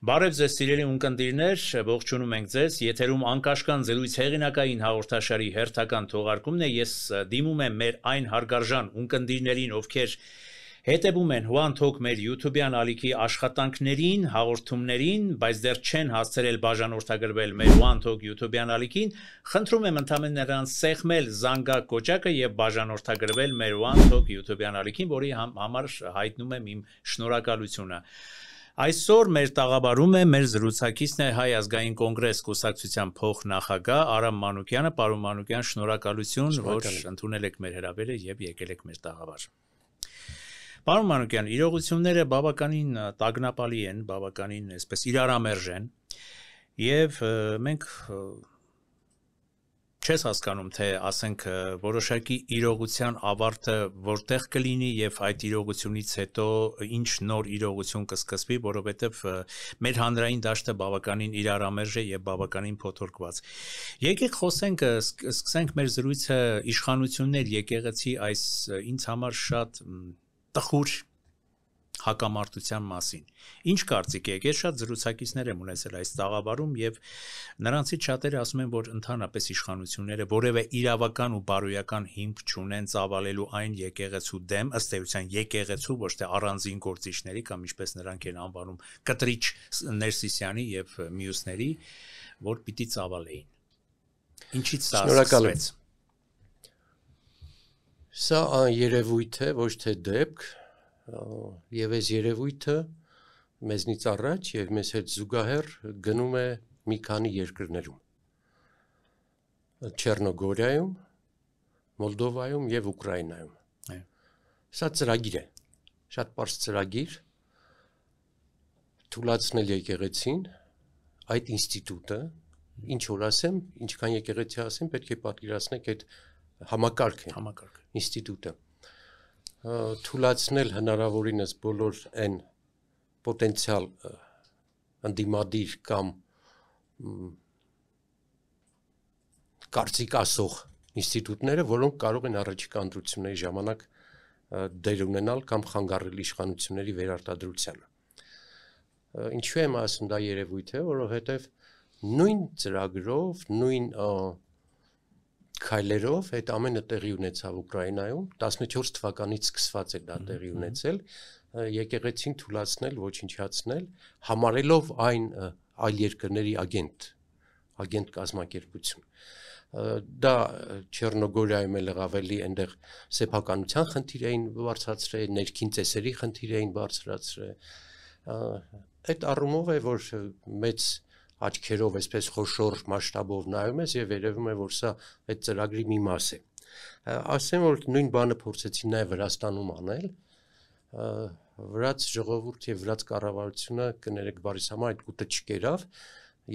Բարև ձեզ սիրելի ունկնդիրներ, ողջունում ենք ձեզ, եթերում անկաշկան զրույց հեղինակային հաղորդաշարի հերթական թողարկումն է, ես դիմում եմ մեր այն հարգարժան ունկնդիրներին, ովքեր հետևում են One Talk մեր YouTube-յան ալիքի աշխատանքներին, հաղորդումներին, բայց դեռ չեն հասցրել բաժանորդագրվել մեր One Talk YouTube-յան ալիքին, խնդրում եմ ընդհանրապես նրանց սեղմել զանգակ կոճակը եւ բաժանորդագրվել մեր One Talk YouTube-յան ալիքին, որի համար հայտնում եմ իմ շնորհակալությունը։ Այսօր մեր տաղավարում է մեր զրուցակիցն է Հայ ազգային կոնգրես կուսակցության փոխնախագահ Արամ Մանուկյանը, պարոն Մանուկյան, շնորհակալություն, որ ընդունել եք մեր հրավերը եւ եկել եք մեր տաղավար։ Պարոն Մանուկյան, իրողությունները բավականին տագնապալի են, բավականին այսպես իրարամերժ են եւ մենք չես հասկանում, թե ասենք որոշակի իրողության ավարտը որտեղ կլինի եւ այդ իրողությունից հետո ինչ նոր իրողություն կսկսվի, որովհետեւ մեր հանրային դաշտը բավականին իրարամերժ է եւ բավականին փոթորկված։ Եկեք խոսենք, սկսենք մեր զրույցը իշխանություններ եկեղեցի այս ինձ համար շատ տխուր հակամարտության մասին։ Ինչ կարծիք եք, ես շատ զրուցակիցներ եմ ունեցել այս տաղավարում եւ նրանցից շատերը ասում են, որ ընդհանրապես իշխանությունները որևէ իրավական ու բարոյական հիմք չունեն ծավալելու այն եկեղեցու դեմ, ըստ էության եկեղեցու, ոչ թե առանձին գործիչների կամ ինչպես նրանք են անվանում կտրիչ Ներսիսյանի եւ մյուսների, որ պիտի ծավալեին։ Ինչից սա սկսվեց։ Սա երևույթ է, ոչ թե դեպք, եւ այս երևույթը մեզնից առաջ եւ մեզ հետ զուգահեռ գնում է մի քանի երկրներում. Չեռնոգորիայում, Մոլդովայում եւ Ուկրաինայում։ Սա ծրագիր է, շատ պարզ ծրագիր, թույլատրել եկեղեցին այդ ինստիտուտը, ինչ որ ասեմ, ինչքան եկեղեցի ասեմ, պետք է պատկերացնեք այդ համակարգը, ինստիտուտը թույլատրել հնարավորինս բոլոր այն պոտենցիալ ընդդիմադիր կամ կարծիք ասող ինստիտուտները, որոնք կարող են առաջիկա ընտրությունների ժամանակ դեր ունենալ կամ խանգարել իշխանությունների վերարտադրությանը։ Ինչու եմ ասում դա երևույթ է, որովհետև նույն ծրագրով, նույն քայլերով այդ ամենը տեղի ունեցավ Ուկրաինայում, 14 թվականից սկսված է դա տեղի ունեցել, եկեղեցին թույլատրել, ոչնչացնել, համարելով այն այլ երկրների agent կազմակերպություն։ Դա Չեռնոգորիայում էլ ավելի այնտեղ սեփականության խնդիր էին բարձրացրել, ներքին ծեսերի խնդիր էին բարձրացրել։ Այդ առումով է, որ մեծ աչքերով այսպես խոշոր մասշտաբով նայում ես եւ երևում է, որ սա այդ ծրագրի մի մաս է։ Ասեմ, որ նույն բանը փորձեցին նաեւ Վրաստանում անել, վրաց ժողովուրդ եւ վրաց կառավարությունը կներեք բարիս համար այդ կուտը չկերավ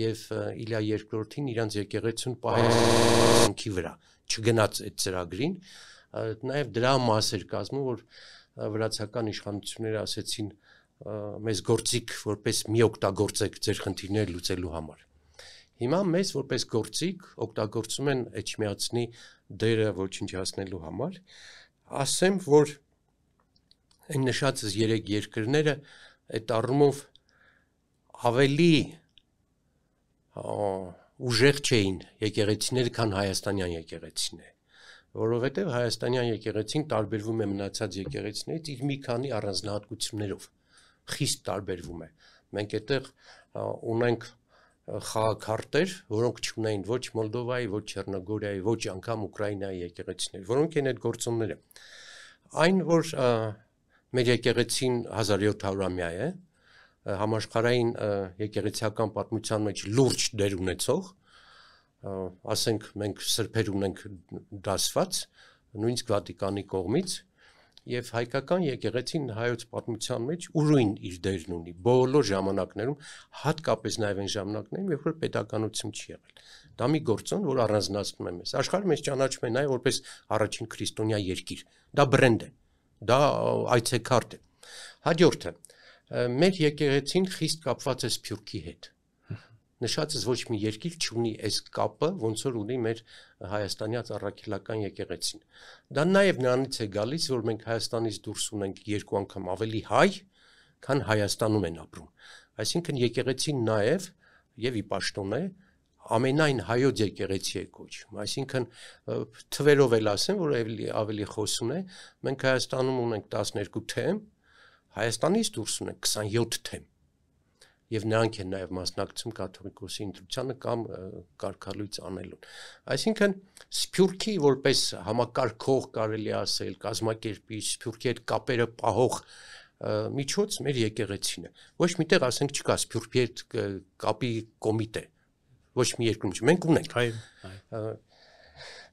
եւ Իլիա II-ին իրանց եկեղեցուն պահեց վրա, չգնաց այդ ծրագրին, նաեւ դրա մաս էր կազմում, որ վրացական իշխանությունները ասեցին մեզ գործիք որպես մի օգտագործեք ձեր խնդիրները լուծելու համար։ Հիմա մեզ որպես գործիք օգտագործում են Էջմիածնի դերը ոչնչացնելու համար։ Ասեմ, որ այն նշածս 3 երկրները այդ առումով ավելի ուժեղ չէին եկեղեցիները, քան հայաստանյան եկեղեցիները, որովհետև հայաստանյան եկեղեցին տարբերվում է մնացած եկեղեցիներից իր մի քանի առանձնահատկություններով։ Խիստ տարբերվում է։ Մենք այդտեղ ունենք խաղաքարտեր, որոնք չունեն ոչ Մոլդովայի, ոչ Չեռնոգորիայի, ոչ անգամ Ուկրաինայի եկեղեցիներ, որոնք են այդ գործոնները։ Այն, որ մեր եկեղեցին 1700-ամյա է, համաշխարհային եկեղեցիական պատմության մեջ լուրջ դեր ունեցող, ասենք մենք սրբեր ունենք դասված, նույնիսկ Վատիկանի կողմից, եւ հայկական եկեղեցին հայոց պատմության մեջ ուրույն իր դերն ունի բոլոր ժամանակներում, հատկապես նաեւ այն ժամանակներում, երբ որ պետականություն չի եղել։ Դա մի գործոն, որ առանձնացնում է մեզ։ Աշխարհը մեզ ճանաչում է նաեւ որպես առաջին քրիստոնյա երկիր։ Դա բրենդ է, դա այցեքարտ է։ Հաջորդը, մեր եկեղեցին խիստ կապված է Սփյուռքի հետ։ Նշածս ոչ մի երկիր չունի այս կապը, ոնց որ ունի մեր հայաստանյա առաքելական եկեղեցին։ Դա նաև նրանից է գալիս, որ մենք Հայաստանից դուրս ունենք 2 անգամ ավելի հայ, քան Հայաստանում են ապրում։ Այսինքն եկեղեցին նաև եւ ի պաշտոն է ամենայն հայոց եկեղեցի է կոչվում, այսինքն թվերով էլ ասեմ, որ ավելի խոսուն է, մենք Հայաստանում ունենք 12 թեմ, Հայաստանից դուրս ունենք 27 թեմ, եւ նրանք են նաև մասնակցում կաթողիկոսի ընտրությանը կամ կարգալույծ անելուն։ Այսինքն Սփյուռքի որպես համակարգող կարելի ասել, կազմակերպիչ, Սփյուռքի հետ կապերը պահող միջոց մեր եկեղեցին է։ Ոչ միտեղ ասենք չկա Սփյուռքի հետ կապի կոմիտե։ Ոչ մի երկրում չի, մենք ունենք։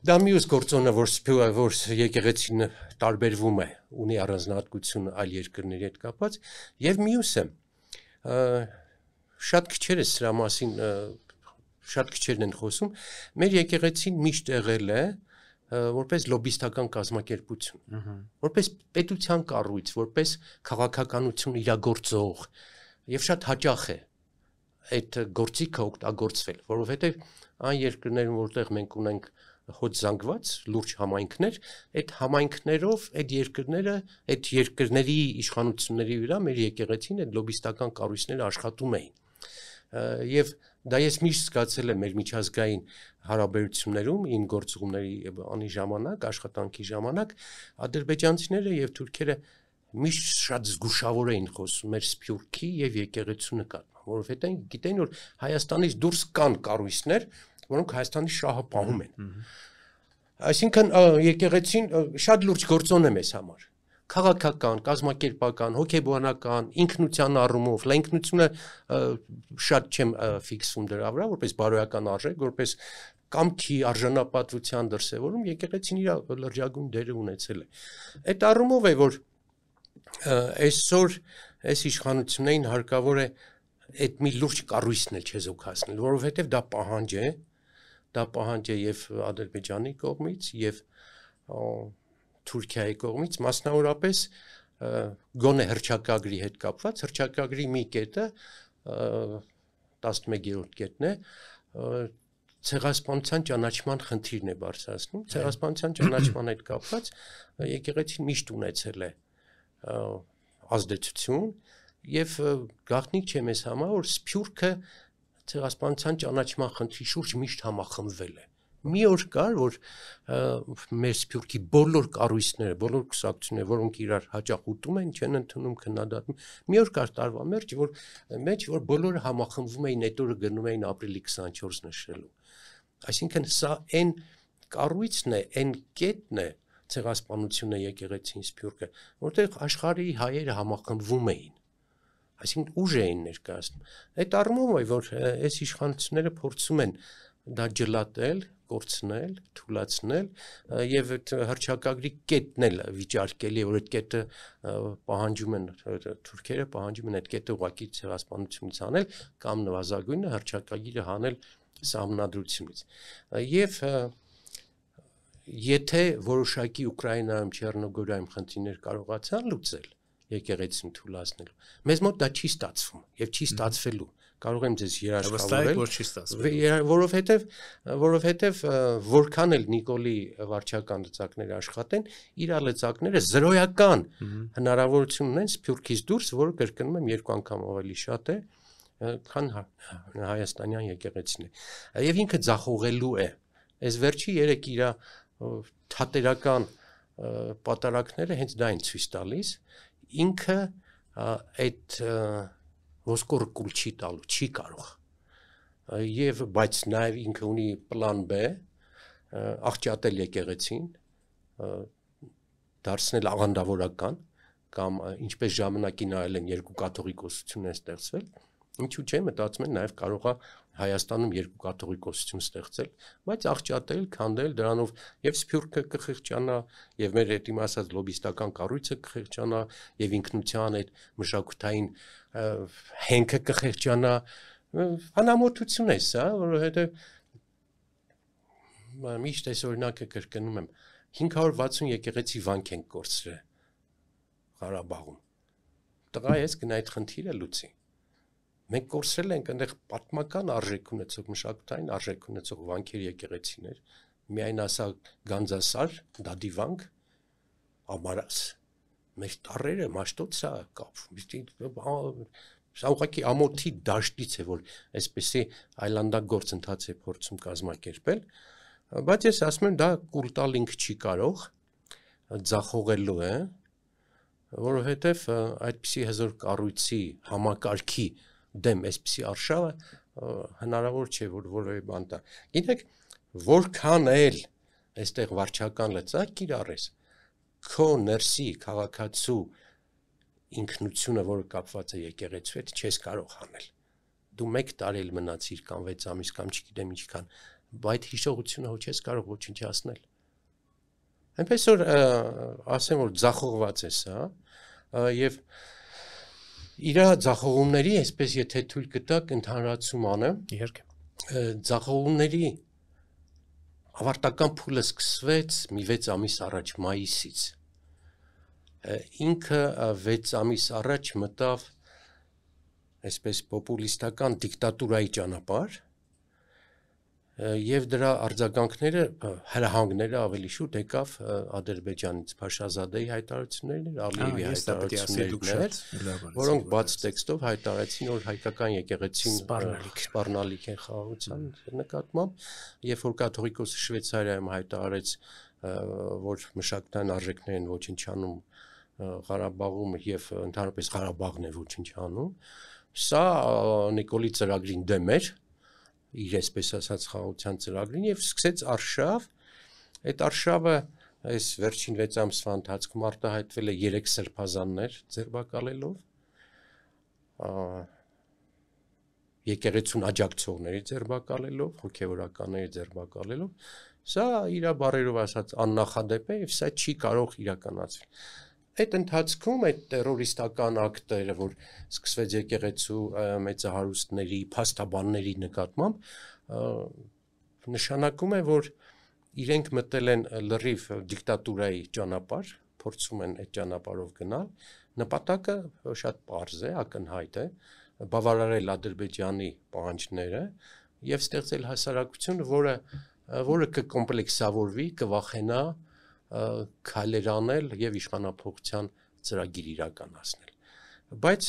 Դա մյուս գործոնը, որ եկեղեցին տարբերվում է, ունի առանձնահատկություն այլ երկրների հետ կապած, եւ մյուսը շատ քիչեր է սրա մասին, շատ քիչերն են խոսում, մեր եկեղեցին միշտ եղել է որպես լոբիստական կազմակերպություն, որպես պետության կառույց, որպես քաղաքականություն իրագործող եւ շատ հաճախ է այդ գործիքը օգտագործվել, որովհետեւ այն երկրներում, որտեղ մենք ունենք հոց զանգված լուրջ համայնքներ, այդ համայնքներով այդ երկրների իշխանությունների վրա մեր եկեղեցին այդ լոբիստական կառույցները աշխատում էին։ Եվ դա ես միշտ զգացել եմ մեր միջազգային հարաբերություններում, իմ գործողումների անի ժամանակ, աշխատանքի ժամանակ, ադրբեջանցիները եւ թուրքերը միշտ շատ զգուշավոր էին խոսում մեր Սփյուռքի եւ եկեղեցու նկատմամբ, որովհետեւ գիտեն, որ Հայաստանից դուրս կան կառույցներ, որոնք Հայաստանի շահը պահում են։ Այսինքն եկեղեցին շատ լուրջ գործոն է մեզ համար։ Քաղաքական, կազմակերպական, հոգեբանական, ինքնության առումով, ինքնությունը շատ չեմ ֆիքսում դրա վրա, որպես բարոյական արժեք, որպես կամքի արժանապատվության դրսևորում եկեղեցին իր լրջագույն դերը ունեցել է։ Այդ առումով է, որ այսօր այս իշխանություններին հարկավոր է այդ մի լուրջ կառույցն էլ չեզոքացնել, որովհետև դա պահանջ է եւ Ադրբեջանի կողմից եւ Թուրքիայի կողմից, մասնավորապես գոնե հռչակագրի հետ կապված, հռչակագրի մի կետը 11-րդ կետն է, ցեղասպանության ճանաչման խնդիրն է բարձրացնում, ցեղասպանության ճանաչման հետ կապված եկեղեցին միշտ ունեցել է ազդեցություն եւ գաղտնիք չէ մեզ համար, որ Սփյուռքը ցեղասպանության ճանաչման խնդրի շուրջ միշտ համախմբվել է։ Մի օր կար, որ մեր Սփյուռքի բոլոր կառույցները, բոլոր կուսակցությունները, որոնք իրար հաճախ ուտում են, չեն ընդունում, քննադատում, մի օր կար տարվա որ բոլորը համախմբվում էին, այդ օրը գնում էին ապրիլի 24 նշելու։ Այսինքն սա այն կառույցն է, այն կետն է, ցեղասպանությունը եկեղեցին Սփյուռքը, որտեղ աշխարհի հայերը համախմբվում էին։ Այսինքն ուժ էին ներկայացնում։ Այդ առումով է, որ այս իշխանությունները փորձում են դա ջլատել, կորցնել, թուլացնել եւ այդ հռչակագրի կետն էլ վիճարկելի, որ այդ կետը պահանջում են թուրքերը պահանջում են այդ կետը ուղղակի ցեղասպանությունից անել կամ նվազագույնը հռչակագիրը հանել սահմանադրությունից։ Եվ եթե որոշակի Ուկրաինայում, Չեռնոգորիայում խնդիրներ կարողացան լուծել եկեղեցին թուլացնելու, մեզ մոտ դա չի ստացվում եւ չի ստացվելու։ Կարող եմ ձեզ երաշխավորել, որ չի ստացվելու, որովհետև որքան էլ Նիկոլի վարչական լծակները աշխատեն, իր լծակները զրոյական հնարավորություն ունեն Սփյուռքից դուրս, որը կրկնում եմ 2 անգամ ավելի շատ է, քան հայաստանյան եկեղեցին է։ Եվ ինքը ձախողելու է։ Այս վերջի 3 իր թատերական պատարակները հենց դա են ցույց տալիս, ինքը այդ ոսկորը կուլ չի տալու, չի կարող։ Եվ բայց նաև ինքը ունի պլան B, աղճատել եկեղեցին, դարձնել աղանդավորական, կամ ինչպես ժամանակին արել են 2 կաթողիկոսություն են ստեղծվել, ինչու՞ չէ, մտածում են նաև կարող է Հայաստանում 2 կաթողիկոսություն ստեղծել, բայց աղճատել, քանդել դրանով եւ Սփյուռքը կխղճանա, եւ մեր հետ իմ ասած լոբիստական կառույցը կխղճանա, եւ ինքնության այդ մշակութային հենքը կխղճանա, անամոթություն է սա, որովհետեւ միշտ այս օրինակը կրկնում եմ, 560 եկեղեցի վանք են կորցրել Ղարաբաղում։ Տղա ես գնա այդ խնդիրը լուծի։ Մենք կորցրել ենք այնտեղ պատմական արժեք ունեցող, մշակութային արժեք ունեցող վանքեր եկեղեցիներ, միայն ասա Գանձասար, Դադի վանք, Ամարաս, մեր տառերը, Մաշտոցա կապվում, Սա ուղղակի ամոթի դաշտից է, որ այսպեսի այլանդակ գործընթաց է փորձում կազմակերպել, բայց ես ասում եմ դա կուլ տալ ինքը չի կարող, ձախողելու է, որովհետև այդպիսի հզոր կառույցի համակարգի դեմ այսպիսի արշավը հնարավոր չէ, որ որևէ բան տա։ Գիտեք, որքան էլ այստեղ վարչական լծակ կիրառես, քո ներսի քաղաքացու ինքնությունը, որը կապված է եկեղեցու հետ, չես կարող անել։ Դու 1 տարի էլ մնացիր կամ 6 ամիս կամ չգիտեմ ինչքան, բայց հիշողությունը հո չես կարող ոչնչացնել։ Այնպես որ ասեմ, որ ձախողված է սա, եւ իր ձախողումների, այսպես եթե թույլ կտակ ընդհանրացում անեմ, իհարկե ձախողումների ավարտական փուլը սկսվեց մի 6 ամիս առաջ մայիսից։ Ինքը 6 ամիս առաջ մտավ այսպես պոպուլիստական դիկտատուրայի ճանապարհ եւ դրա արձագանքները, հրահանգները ավելի շուտ եկավ Ադրբեջանից, Փաշազադեի հայտարարություններն, Ալիևի հայտարարություններն, որոնք բաց տեքստով հայտարարեցին, որ հայկական եկեղեցին սպառնալիք են խաղաղության նկատմամբ, երբ որ կաթողիկոսը Շվեյցարիայում հայտարարեց, որ մշակութային արժեքներ են ոչնչանում Ղարաբաղում եւ ընդհանրապես Ղարաբաղն է ոչնչանում, սա Նիկոլի ծրագրին դեմ էր, իր այսպես ասած խաղաղության ծրագրին եւ սկսեց արշավ, այդ արշավը այս վերջին 6 ամսվա ընթացքում արտահայտվել է 3 սրբազաններ ձերբակալելով, եկեղեցուն աջակցողների ձերբակալելով, հոգեվորականների ձերբակալելով, սա իր բառերով ասած աննախադեպ է եւ սա չի կարող իրականացվել։ Այդ ընթացքում այդ տերորիստական ակտերը, որ սկսվեց եկեղեցու մեծահարուստների, փաստաբանների նկատմամբ, նշանակում է, որ իրենք մտել են լրիվ դիկտատուրայի ճանապարհ, փորձում են այդ ճանապարհով գնալ, նպատակը շատ պարզ է, ակնհայտ է, բավարարել Ադրբեջանի պահանջները եւ ստեղծել հասարակություն, որը կկոմպլեքսավորվի, կվախենա քայլեր անել եւ իշխանափոխության ծրագիր իրականացնել։ Բայց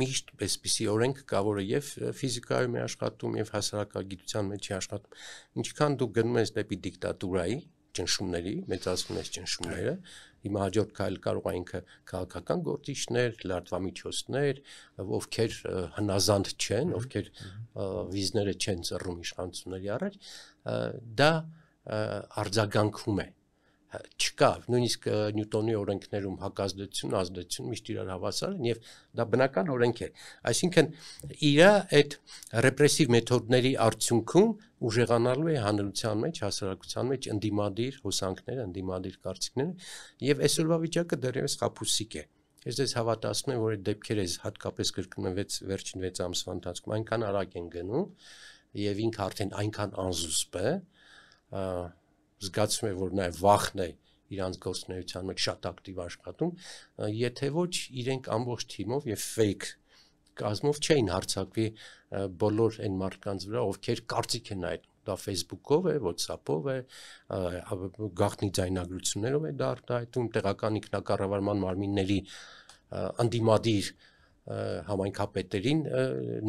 միշտ այսպիսի օրենք կա, որը եւ ֆիզիկայում է աշխատում եւ հասարակագիտության մեջ է աշխատում։ Ինչքան դու գնում ես դեպի դիկտատուրայի ճնշումների, մեծացնում ես ճնշումները, հիմա հաջորդ քայլը կարող է ինքը քաղաքական գործիչներ, լրատվամիջոցներ, ովքեր հնազանդ չեն, ովքեր վիզները չեն ծռում իշխանությունների առաջ, դա արձագանքում է, չկա, նույնիսկ Նյուտոնի օրենքներում հակազդեցություն, ազդեցություն միշտ իրար հավասար են եւ դա բնական օրենք է, այսինքն իր այդ ռեպրեսիվ մեթոդների արդյունքում ուժեղանալու է հանրության մեջ, հասարակության մեջ ընդդիմադիր հոսանքները, ընդդիմադիր կարծիքները եւ այսօրվա վիճակը դեռևս խաբուսիկ է։ Ես դες հավատացնում եմ, որ այդ դեպքերը հատկապես կրկնում վերջին 6 ամսվա ընթացքում այնքան արագ են գնում եւ ինքը արդեն այնքան անզուսպ է, զգացում է, որ նաև վախն է իրանց գործունեության մեջ շատ ակտիվ աշխատում, եթե ոչ իրենք ամբողջ թիմով եւ fake կազմով չէին հարձակվի բոլոր այն մարդկանց վրա, ովքեր կարծիք են այդ դա Facebook-ով է, WhatsApp-ով է, գաղտնի ձայնագրություններով է դա արտահայտում, տեղական ինքնակառավարման մարմինների անդիմադիր համայնքապետերին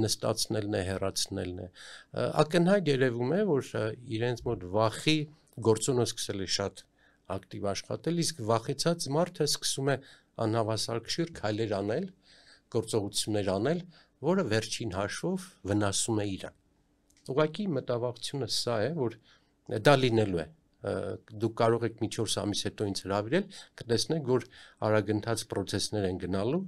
նստացնելն է, հեռացնելն է։ Ակնհայտ երևում է, որ իրենց մոտ վախի գործոնը սկսել է շատ ակտիվ աշխատել, իսկ վախեցած մարդը սկսում է անհավասարքշիռ քայլեր անել, գործողություններ անել, որը վերջին հաշվով վնասում է իրան։ Ուղղակի մտավախությունը սա է, որ դա լինելու է։ Դուք կարող եք մի 4 ամիս հետո ինձ հրավիրել, կտեսնեք, որ արագընթաց process-ներ են գնալու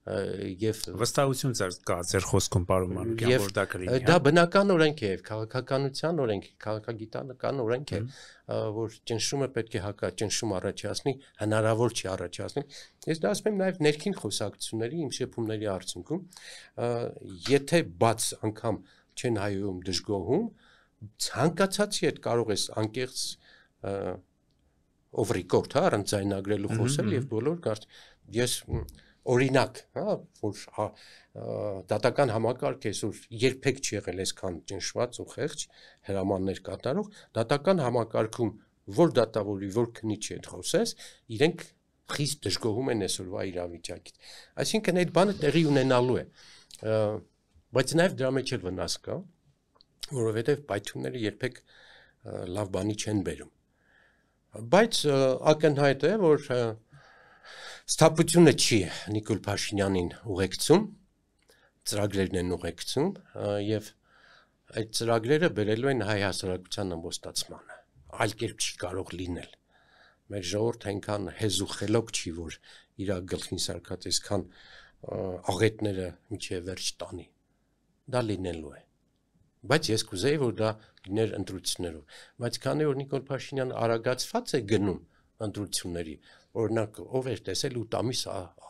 եւ վստահություն կա ձեր խոսքում պարոն Մանուկյան, որ դա կլինի։ Դա բնական օրենք է, քաղաքականության օրենք, քաղաքագիտական օրենք է, որ ճնշումը պետք է ճնշում առաջացնի, հնարավոր չի առաջացնի։ Ես դա ասում եմ նաեւ ներքին խոսակցությունների, իմ շփումների արդյունքում, եթե բաց անգամ չեն հայում դժգոհում, ցանկացածի հետ կարող ես անկեղծ off record, առանց ձայնագրելու խոսել եւ բոլոր ես օրինակ, որ դատական համակարգ է, որ երբեք չի եղել այսքան ճնշված ու խեղճ հրամաններ կատարող, դատական համակարգում որ դատավորի, որ քննիչի հետ խոսես, իրենք խիստ դժգոհում են այսօրվա իրավիճակից։ Այսինքն այդ բանը տեղի ունենալու է, բայց նաև դրա մեջ էլ վնաս կա, որովհետև պայթյունները երբեք լավ բանի չեն բերում։ Բայց ակնհայտ է, որ սթափությունը չի Նիկոլ Փաշինյանին ուղեկցում, ծրագրերն են ուղեկցում եւ այդ ծրագրերը բերելու են հայ հասարակության ամբոստացմանը։ Այլ կերպ չի կարող լինել։ Մեր ժողովուրդը այնքան հեզ ու խելոք չի, որ իր գլխին սարքած այսքան աղետները միջև վերջ տանի։ Դա լինելու է։ Բայց ես կուզեի, որ դա լիներ ընտրություններով։ Բայց քանի որ Նիկոլ Փաշինյանը արագացված է գնում ընտրությունների, օրինակ ով էր տեսել 8 ամիս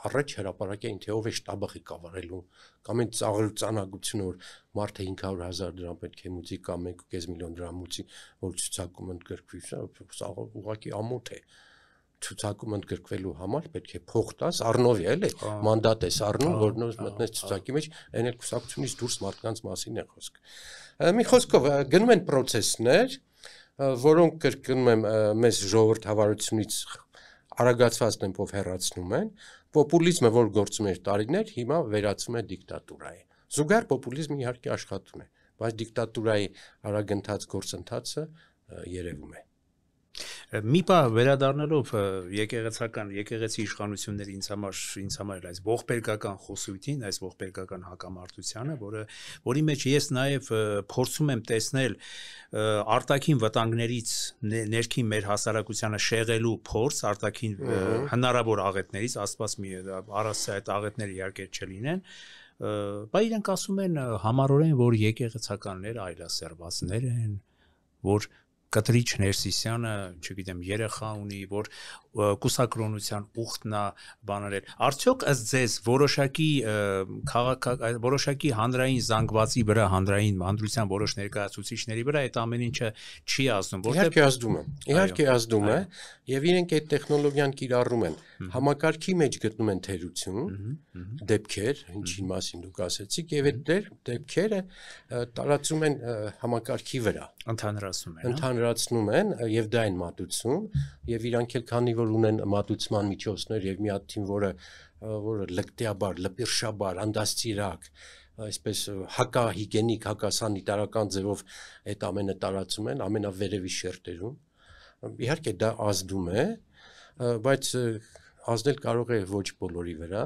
առաջ հրապարակային, թե ով է շտաբը ղեկավարելու, կամ այն ծաղրուծանակությունը, որ մարդը 500,000 դրամ պետք է մուծի կամ 1.5 միլիոն դրամ մուծի, որ ցուցակում ընդգրկվի, սա ուղղակի ամոթ է։ Ցուցակում ընդգրկվելու համար պետք է փող տաս, առնով է, էլի, մանդատ ես առնում, որ նոր մտնես ցուցակի մեջ, այն էլ կուսակցությունից դուրս մարդկանց մասին է խոսքը։ Մի խոսքով գնում են process-ներ, որոնք կրկնում եմ մեզ ժողովրդավարությունից արագացված տեմպով հեռացնում են, պոպուլիզմը, որ գործում էր տարիներ, հիմա վերածվում է դիկտատուրայի։ Զուգահեռ պոպուլիզմը իհարկե աշխատում է, բայց դիկտատուրայի արագընթաց գործընթացը երևում է։ Մի բան վերադառնալով եկեղեցի իշխանությունների ինձ համար այս ողբերգական խոսույթին, այս ողբերգական հակամարտությանը, որի մեջ ես նաև փորձում եմ տեսնել արտաքին վտանգներից ներքին մեր հասարակությանը շեղելու փորձ, արտաքին հնարավոր աղետներից, աստված մի առաստ այդ աղետները իհարկե չլինեն, բայց իրենք ասում են համառորեն, որ եկեղեցականները այլասերվածներ են, որ Կտրիչ Ներսիսյանը, չգիտեմ, երեխա ունի, որ կուսակրոնության ուխտն է բաներել։ Արդյոք ըստ ձեզ որոշակի հանրային զանգվածի վրա, հանրային հանդրության որոշ ներկայացուցիչների վրա այդ ամեն ինչը չի ազդում, որտեղ իհարկե ազդում է, եւ իրենք այդ տեխնոլոգիան կիրառում են, համակարգի մեջ գտնում են թերություն, դեպքեր, ինչի մասին դուք ասեցիք, եւ այդ դեպքերը տարածում են համակարգի վրա, ընդհանրացնում են եւ դա են մատուցում եւ իրանք էլ քանի որ ունեն մատուցման միջոցներ եւ մի հատ թիմ, որը լկտիաբար, լպիրշաբար, անդաստիրակ, այսպես հակահիգենիկ, հակասանիտարական ձևով այդ ամենը տարածում են ամենավերևի շերտերում։ Իհարկե դա ազդում է, բայց ազդել կարող է ոչ բոլորի վրա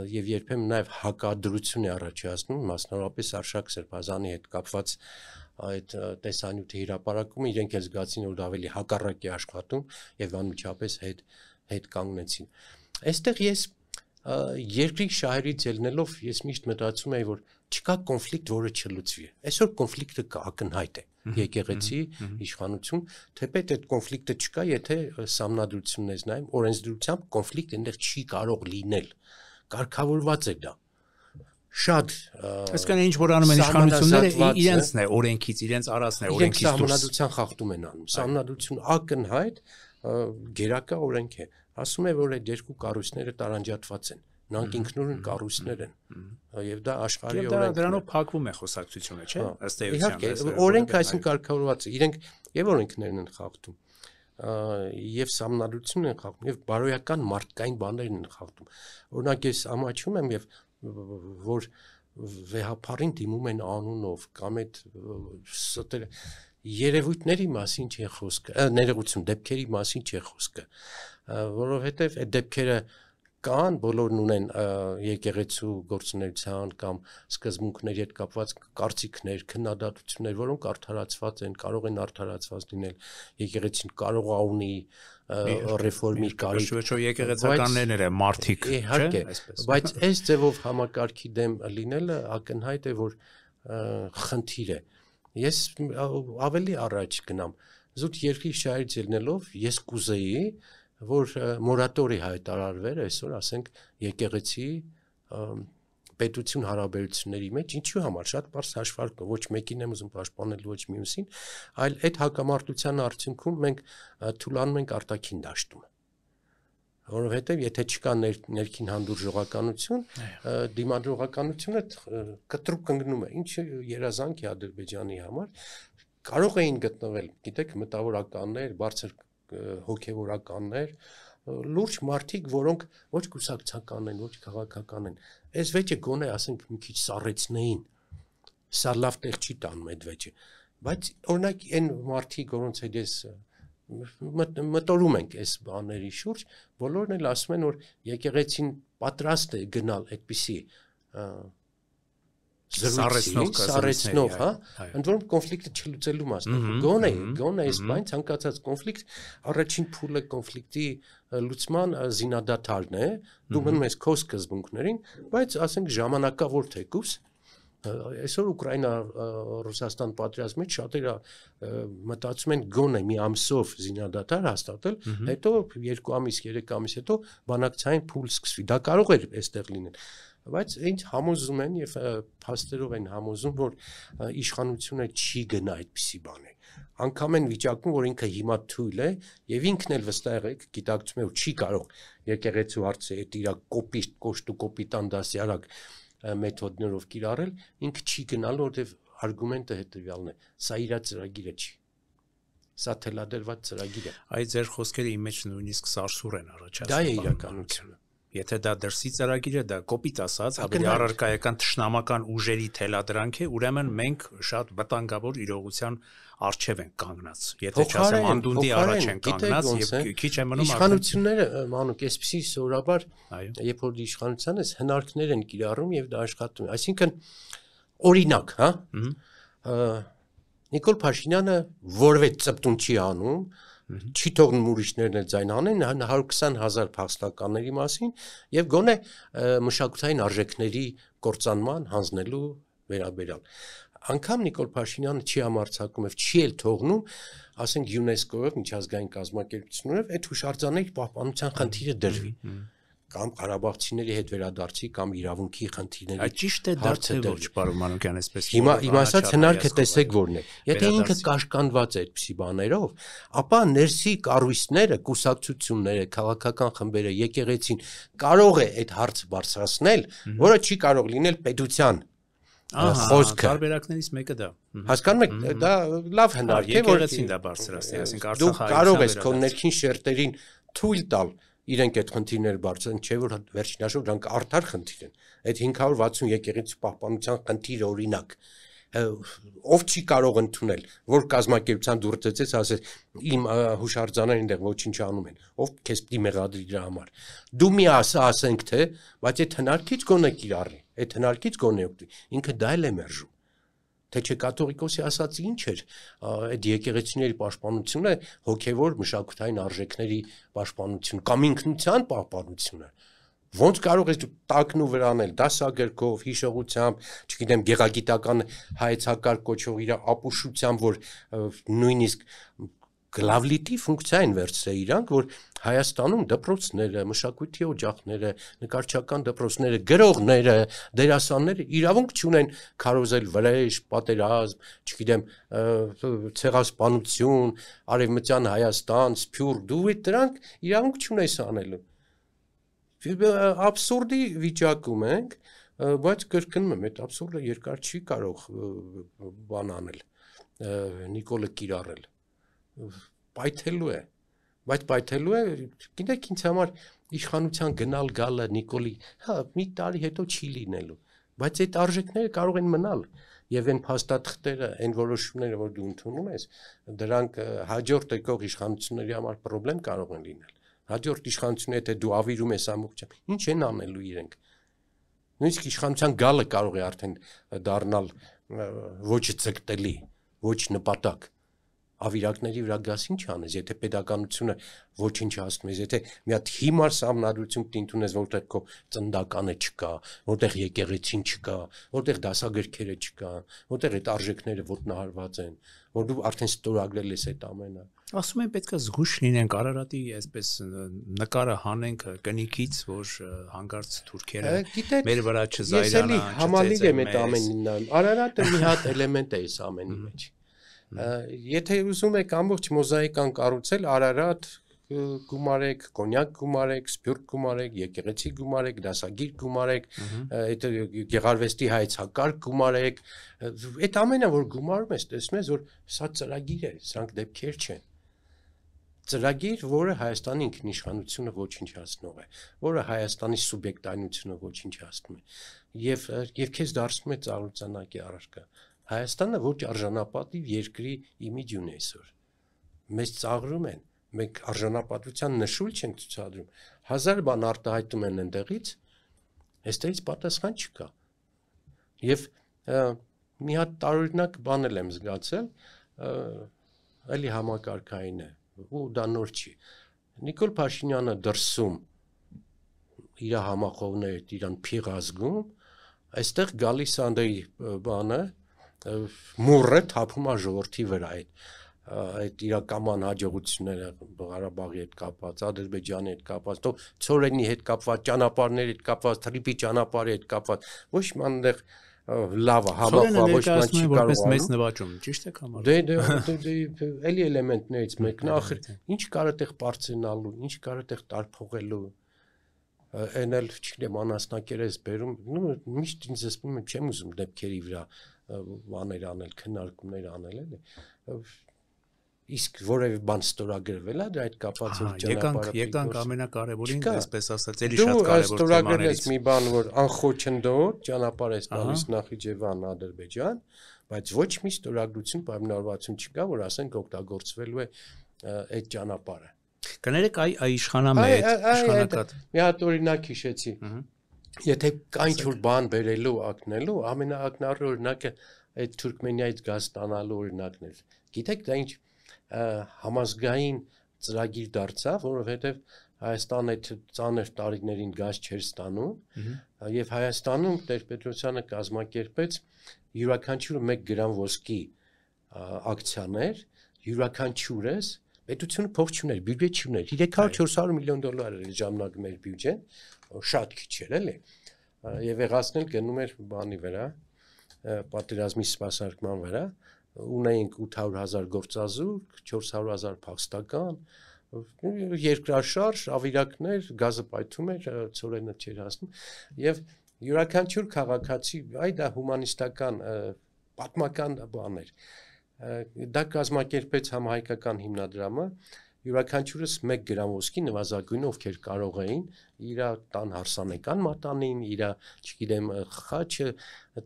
եւ երբեմն նաեւ հակադրություն է առաջացնում, մասնավորապես Արշակ Սրբազանի հետ կապված այդ տեսանյութի հրապարակումը իրենք էլ զգացին, որ ավելի հակառակ է աշխատում եւ անմիջապես հետ կանգնեցին։ Այստեղ ես երկրի շահերից ելնելով ես միշտ մտածում եմ, որ չկա կոնֆլիկտ, որը չլուծվի։ Այսօր կոնֆլիկտը կա, ակնհայտ է։ Եկեղեցի իշխանություն, թեպետ այդ կոնֆլիկտը չկա, եթե սահմանադրությունն ես նայում, օրենսդրությամբ կոնֆլիկտ այնտեղ չի կարող լինել։ Կարգավորված է դա։ Շատ այսինքն ինչ որ անում են իշխանությունները իրենցն է օրենքից, իրենց արածն է օրենքից դուրս։ Սահմանադրության խախտում են անում։ Սահմանադրություն ակնհայտ գերակա օրենք է։ Ասում է, որ այդ երկու կառույցները տարանջատված են։ Նրանք ինքնուրույն կառույցներ են։ Եվ դա աշխարհի օրենքն է։ Դրանով փակվում է խոսակցությունը, չէ՞, ըստ էության։ Իհարկե, օրենքը այսինքն կարգավորված է։ Իրենք եւ օրենքներն են խախտում։ Եվ սահմանադրությունն են խախտում, եւ բարոյական մարդկային բաներն են խախտում։ Օրինակ ես ամաչում եմ եւ որ վեհապարին դիմում են անունով կամ այդ երևույթների մասին չի խոսքը, ներողություն, դեպքերի մասին չի խոսքը, որովհետև այդ դեպքերը կան, բոլորն ունեն եկեղեցու գործունեության կամ սկզբունքների հետ կապված կարծիքներ, քննադատություններ, որոնք արդարացված են, կարող են արդարացված լինել, եկեղեցին կարող է ունի ռեֆորմի կարիք, եկեղեցականներն են մարդիկ, իհարկե, բայց այս ձևով համակարգի դեմ լինելը ակնհայտ է, որ խնդիր է։ Ես ավելի առաջ գնամ, զուտ երկրի շահերից ելնելով ես կուզեի, որ մորատորի հայտարարվեր այսօր, ասենք, եկեղեցի պետություն հարաբերությունների մեջ, ինչու համար շատ բարձ հաշվարկը, ոչ մեկին եմ ուզում պաշտպանել, ոչ մյուսին, այլ այդ հակամարտության արդյունքում մենք թուլանում ենք արտաքին դաշտում։ Որովհետև եթե չկա ներքին հանդուրժողականություն, դիմադրողականությունը կտրուկ ընկնում է, ինչը երազանք է Ադրբեջանի համար, կարող էին գտնվել, գիտեք, մտավորականներ, բարձր հոգևորականներ, լուրջ մարդիկ, որոնք ոչ կուսակցական են, ոչ քաղաքական են, այս վեճը գոնե ասենք մի քիչ սառեցնեին, սա լավ տեղ չի տանում այդ վեճը, բայց օրինակ այն մարդիկ, որոնց հետ ես մտորում ենք այս բաների շուրջ, բոլորն էլ ասում են, որ եկեղեցին պատրաստ է գնալ այդպիսի սառեցնող, հա, ընդ որում կոնֆլիկտը չլուծելու մասնակցում, գոնե այս բան ցանկացած կոնֆլիկտ առաջին փուլը կոնֆլիկտի լուծման զինադադարն է, դու մնում ես քո սկզբունքներին, բայց ասենք ժամանակավոր թեկուզ այսօր Ուկրաինա-Ռուսաստան պատերազմի մեջ շատերը մտածում են գոնե մի ամսով զինադադար հաստատել, հետո 2 ամիս, 3 ամիս հետո բանակցային փուլ սկսվի, դա կարող է այստեղ լինել, բայց ինձ համոզում են եւ փաստերով են համոզում, որ իշխանությունը չի գնա այդպիսի բանի, անգամ են վիճակում, որ ինքը հիմա թույլ է եւ ինքն էլ վստահ է, գիտակցում է, որ չի կարող եկեղեցու հարցը այդ իր կոպիտ կոշտ ու կոպիտան դասյարակ մեթոդներով կիրառել, ինքը չի գնալու, որտեվ արգումենտը հետեւյալն է, սա իր ծրագիրը չի, սա թելադրված ծրագիր է։ Այդ ձեր խոսքերը իմ մեջ նույնիսկ սարսուռ են առաջացնում։ Դա է իրականությունը։ Եթե դա դրսի ծրագիր է, դա կոպիտ ասած, ավելի առարկայական թշնամական ուժերի թելադրանք է, ուրեմն մենք շատ վտանգավոր իրողության առջև ենք կանգնած։ Եթե չասեմ անդունդի առաջ են կանգնած եւ քիչ է մնում իշխանությունները մանուկ այսպեսի սովորաբար, երբ որ իշխանության ես հնարքներ են կիրառում եւ դա աշխատում է։ Այսինքն օրինակ, հա, Նիկոլ Փաշինյանը որևէ ծպտուն չի անում, չի թողնում ուրիշներն էլ ձայն անեն 120,000 փախստականների մասին եւ գոնե մշակութային արժեքների կործանման հանձնելու վերաբերյալ։ Անկամ Նիկոլ Փաշինյանը չի համարձակում եւ չի էլ թողնում, ասենք ՅՈՒՆԵՍԿՕ-ով միջազգային կազմակերպություններով այդ հուշարձանների պահպանության խնդիրը դրվի։ Կամ Ղարաբաղցիների հետ վերադարձի կամ իրավունքի խնդիրների։ Այդ ճիշտ է դա թե ոչ, պարոն Մանուկյան, այսպես հիմա ասած հնարքը տեսեք որն է։ Եթե ինքը կաշկանդված է այդպիսի բաներով, ապա ներսի կառույցները, կուսակցությունները, քաղաքական խմբերը, եկեղեցին կարող է այդ հարցը բարձրացնել, որը չի կարող լինել պետության խոսքը։ Տարբերակներից մեկը դա։ Հասկանում եք, դա լավ հնարք է, որ եկեղեցին դա բարձրացնի, այսինքն Արցախի կարող ես քո ներքին շերտերին թույլ տալ իրենք այդ խնդիրները բարձրացնեն, չէ՞ որ վերջնաշով դրանք արդար խնդիր են։ Այդ 560 եկեղեցու պահպանության խնդիրը օրինակ ով չի կարող ընդունել, որ կազմակերպության դուրս ծեծես, ասես իմ հուշարձանները այնտեղ ոչինչ անում են, ով քեզ պիտի մեղադրի դրա համար։ Դու մի ասենք թե, բայց այդ հնարքից գոնե կիրառի, այդ հնարքից գոնե օգտվի, ինքը դա էլ է մերժում։ Թե չէ կաթողիկոսի ասած ինչ էր, այդ եկեղեցիների պաշտպանությունը հոգևոր մշակութային արժեքների պաշտպանություն կամ ինքնության պահպանությունը։ Ոնց կարող ես դու տակնու վրանել դասագրքով, հիշողությամբ, չգիտեմ, գեղագիտական հայեցակարգ կոչող իր ապուշությամբ, որ նույնիսկ գլավլիտի ֆունկցիա են վերցրել իրանք, որ Հայաստանում դպրոցները, մշակույթի օջախները, նկարչական դպրոցները, գրողները, դերասանները իրավունք չունեն քարոզել վրեժ, պատերազմ, չգիտեմ, ցեղասպանություն, արևմտյան Հայաստան, Սփյուռք, դու դրանք իրավունք չունես անելու։ Աբսուրդի վիճակում ենք, բայց կրկնում եմ, այդ աբսուրդը երկար չի կարող բան անել, Նիկոլը կիրառել։ Պայթելու է, բայց պայթելու է, գիտեք ինձ համար իշխանության գնալ գալը Նիկոլի, հա, մի տարի հետո չի լինելու, բայց այդ արժեքները կարող են մնալ եւ այն փաստաթղթերը, այն որոշումները, որ դու ընդունում ես, դրանք հաջորդ եկող իշխանությունների համար խնդրեմ կարող են լինել։ Հաջորդ իշխանությունը եթե դու ավիրում ես ամբողջությամբ, ինչ են անելու իրենք։ Նույնիսկ իշխանության գալը կարող է արդեն դառնալ ոչ ցկտելի, ոչ նպատակ։ Ավիրակների վրա գաս ինչ անես, եթե պետականությունը ոչինչ հասնես, եթե մի հատ հիմար սահմանադրություն ընդունես, որտեղ քո ծնդականը չկա, որտեղ եկեղեցին չկա, որտեղ դասագրքերը չկա, որտեղ այդ արժեքները ոտնահարված են, որ դու արդեն ստորագրել ես այդ ամենը։ Ասում են պետք է զգույշ լինենք Արարատի այսպես նկարը հանենք կնիկից, որ հանգարց թուրքերը մեր վրա չզայրանան, չծեծեն։ Համալիր եմ այդ ամենին նայում։ Արարատը մի հատ էլեմենտ է այս ամենի մեջ։ Եթե ուզում եք ամբողջ մոզաիկան կառուցել, Արարատ գումարեք, կոնյակ գումարեք, սփյուռք գումարեք, եկեղեցի գումարեք, դասագիր գումարեք, այդ գեղարվեստի հայեցակարգ գումարեք, այդ ամենը որ գումարում ես, տեսնում ես որ սա ծրագիր է, սրանք դեպքեր չեն։ ծրագիր, որը Հայաստանի ինքնիշխանությունը ոչնչացնող է, որը Հայաստանի սուբյեկտայնությունը ոչնչացնում է, եւ քեզ դարձնում է ծառայությունակի առարկա։ Հայաստանը ոչ արժանապատիվ երկրի իմիջ ունի այսօր։ Մեզ ծաղրում են, մենք արժանապատվության նշույլ չենք ցուցադրում։ 1000 բան արտահայտում են այնտեղից, այստեղից պատասխան չկա։ Եվ մի հատ տարօրինակ բան եմ զգացել, էլի համակարգային է, ու դա նոր չի։ Նիկոլ Փաշինյանը դրսում իր համախոհները իրան փիղ ազգում, այստեղ գալիս անդեի բանը մուրը թափում է ժողովրդի վրա այդ իրական հաջողությունները Ղարաբաղի հետ կապված, Ադրբեջանի հետ կապված, то ծորենի հետ կապված, ճանապարհների հետ կապված, Թրիպի ճանապարհի հետ կապված, ոչ մի այնտեղ լավը համախոհ ոչ մի չի կարող մեծ նվաճում, ճիշտ է կամար։ Դե էլի էլեմենտներից մեկն է, ախր ինչ կար այդտեղ բարձրանալու, ինչ կար այդտեղ տարփողելու, այն էլ չգիտեմ անասնակերես բերում, միշտ ինձ ասում եմ չեմ ուզում դեպքերի վրա բաներ անել, քննարկումներ անել էլի։ Իսկ որևէ բան ստորագրվել է դրա հետ կապված ճանապարհը։ Եկանք ամենակարևորին, այսպես ասած, էլի շատ կարևոր թեմաներից։ Ստորագրել մի բան, որ անխոչնդոտ ճանապարհ է տալիս Նախիջևան, Ադրբեջան, բայց ոչ մի ստորագրություն, պայմանավորվածություն չկա, որ ասենք օգտագործվելու է այդ ճանապարհը։ Կներեք այ իշխանամետ, իշխանակատ։ Մի հատ օրինակ հիշեցի։ Եթե կա ինչ-որ բան բերելու, ակնելու, ամենաակնառու օրինակը այդ Թուրքմենիայից գազ ստանալու օրինակն էր։ Գիտեք, դա ինչ համազգային ծրագիր դարձավ, որովհետև Հայաստանը այդ ծանր տարիներին գազ չէր ստանում, եւ Հայաստանում Տեր-Պետրոսյանը կազմակերպեց յուրաքանչյուրը 1 գրամ ոսկի ակցիաներ, յուրաքանչյուրս պետությունը փող չուներ, բյուջե չուներ, 300-400 միլիոն դոլար էր ժամանակ մեր բյուջեն, շատ քիչ էր, էլի, եւ եղածնել գնում էր բանի վրա, պատերազմի սպասարկման վրա, ունեինք 800,000 գործազուրկ, 400,000 փախստական, երկրաշարժ, ավիրակներ, գազը պայթում էր, ծորենը չէր հասնում, եւ յուրաքանչյուր քաղաքացի, այ դա հումանիստական պատմական բան էր։ Դա կազմակերպեց համահայկական հիմնադրամը, յուրաքանչյուրս 1 գրամ ոսկի նվազագույնը, ովքեր կարող էին, իր տան հարսանեկան մատանին, իր, չգիտեմ, խաչը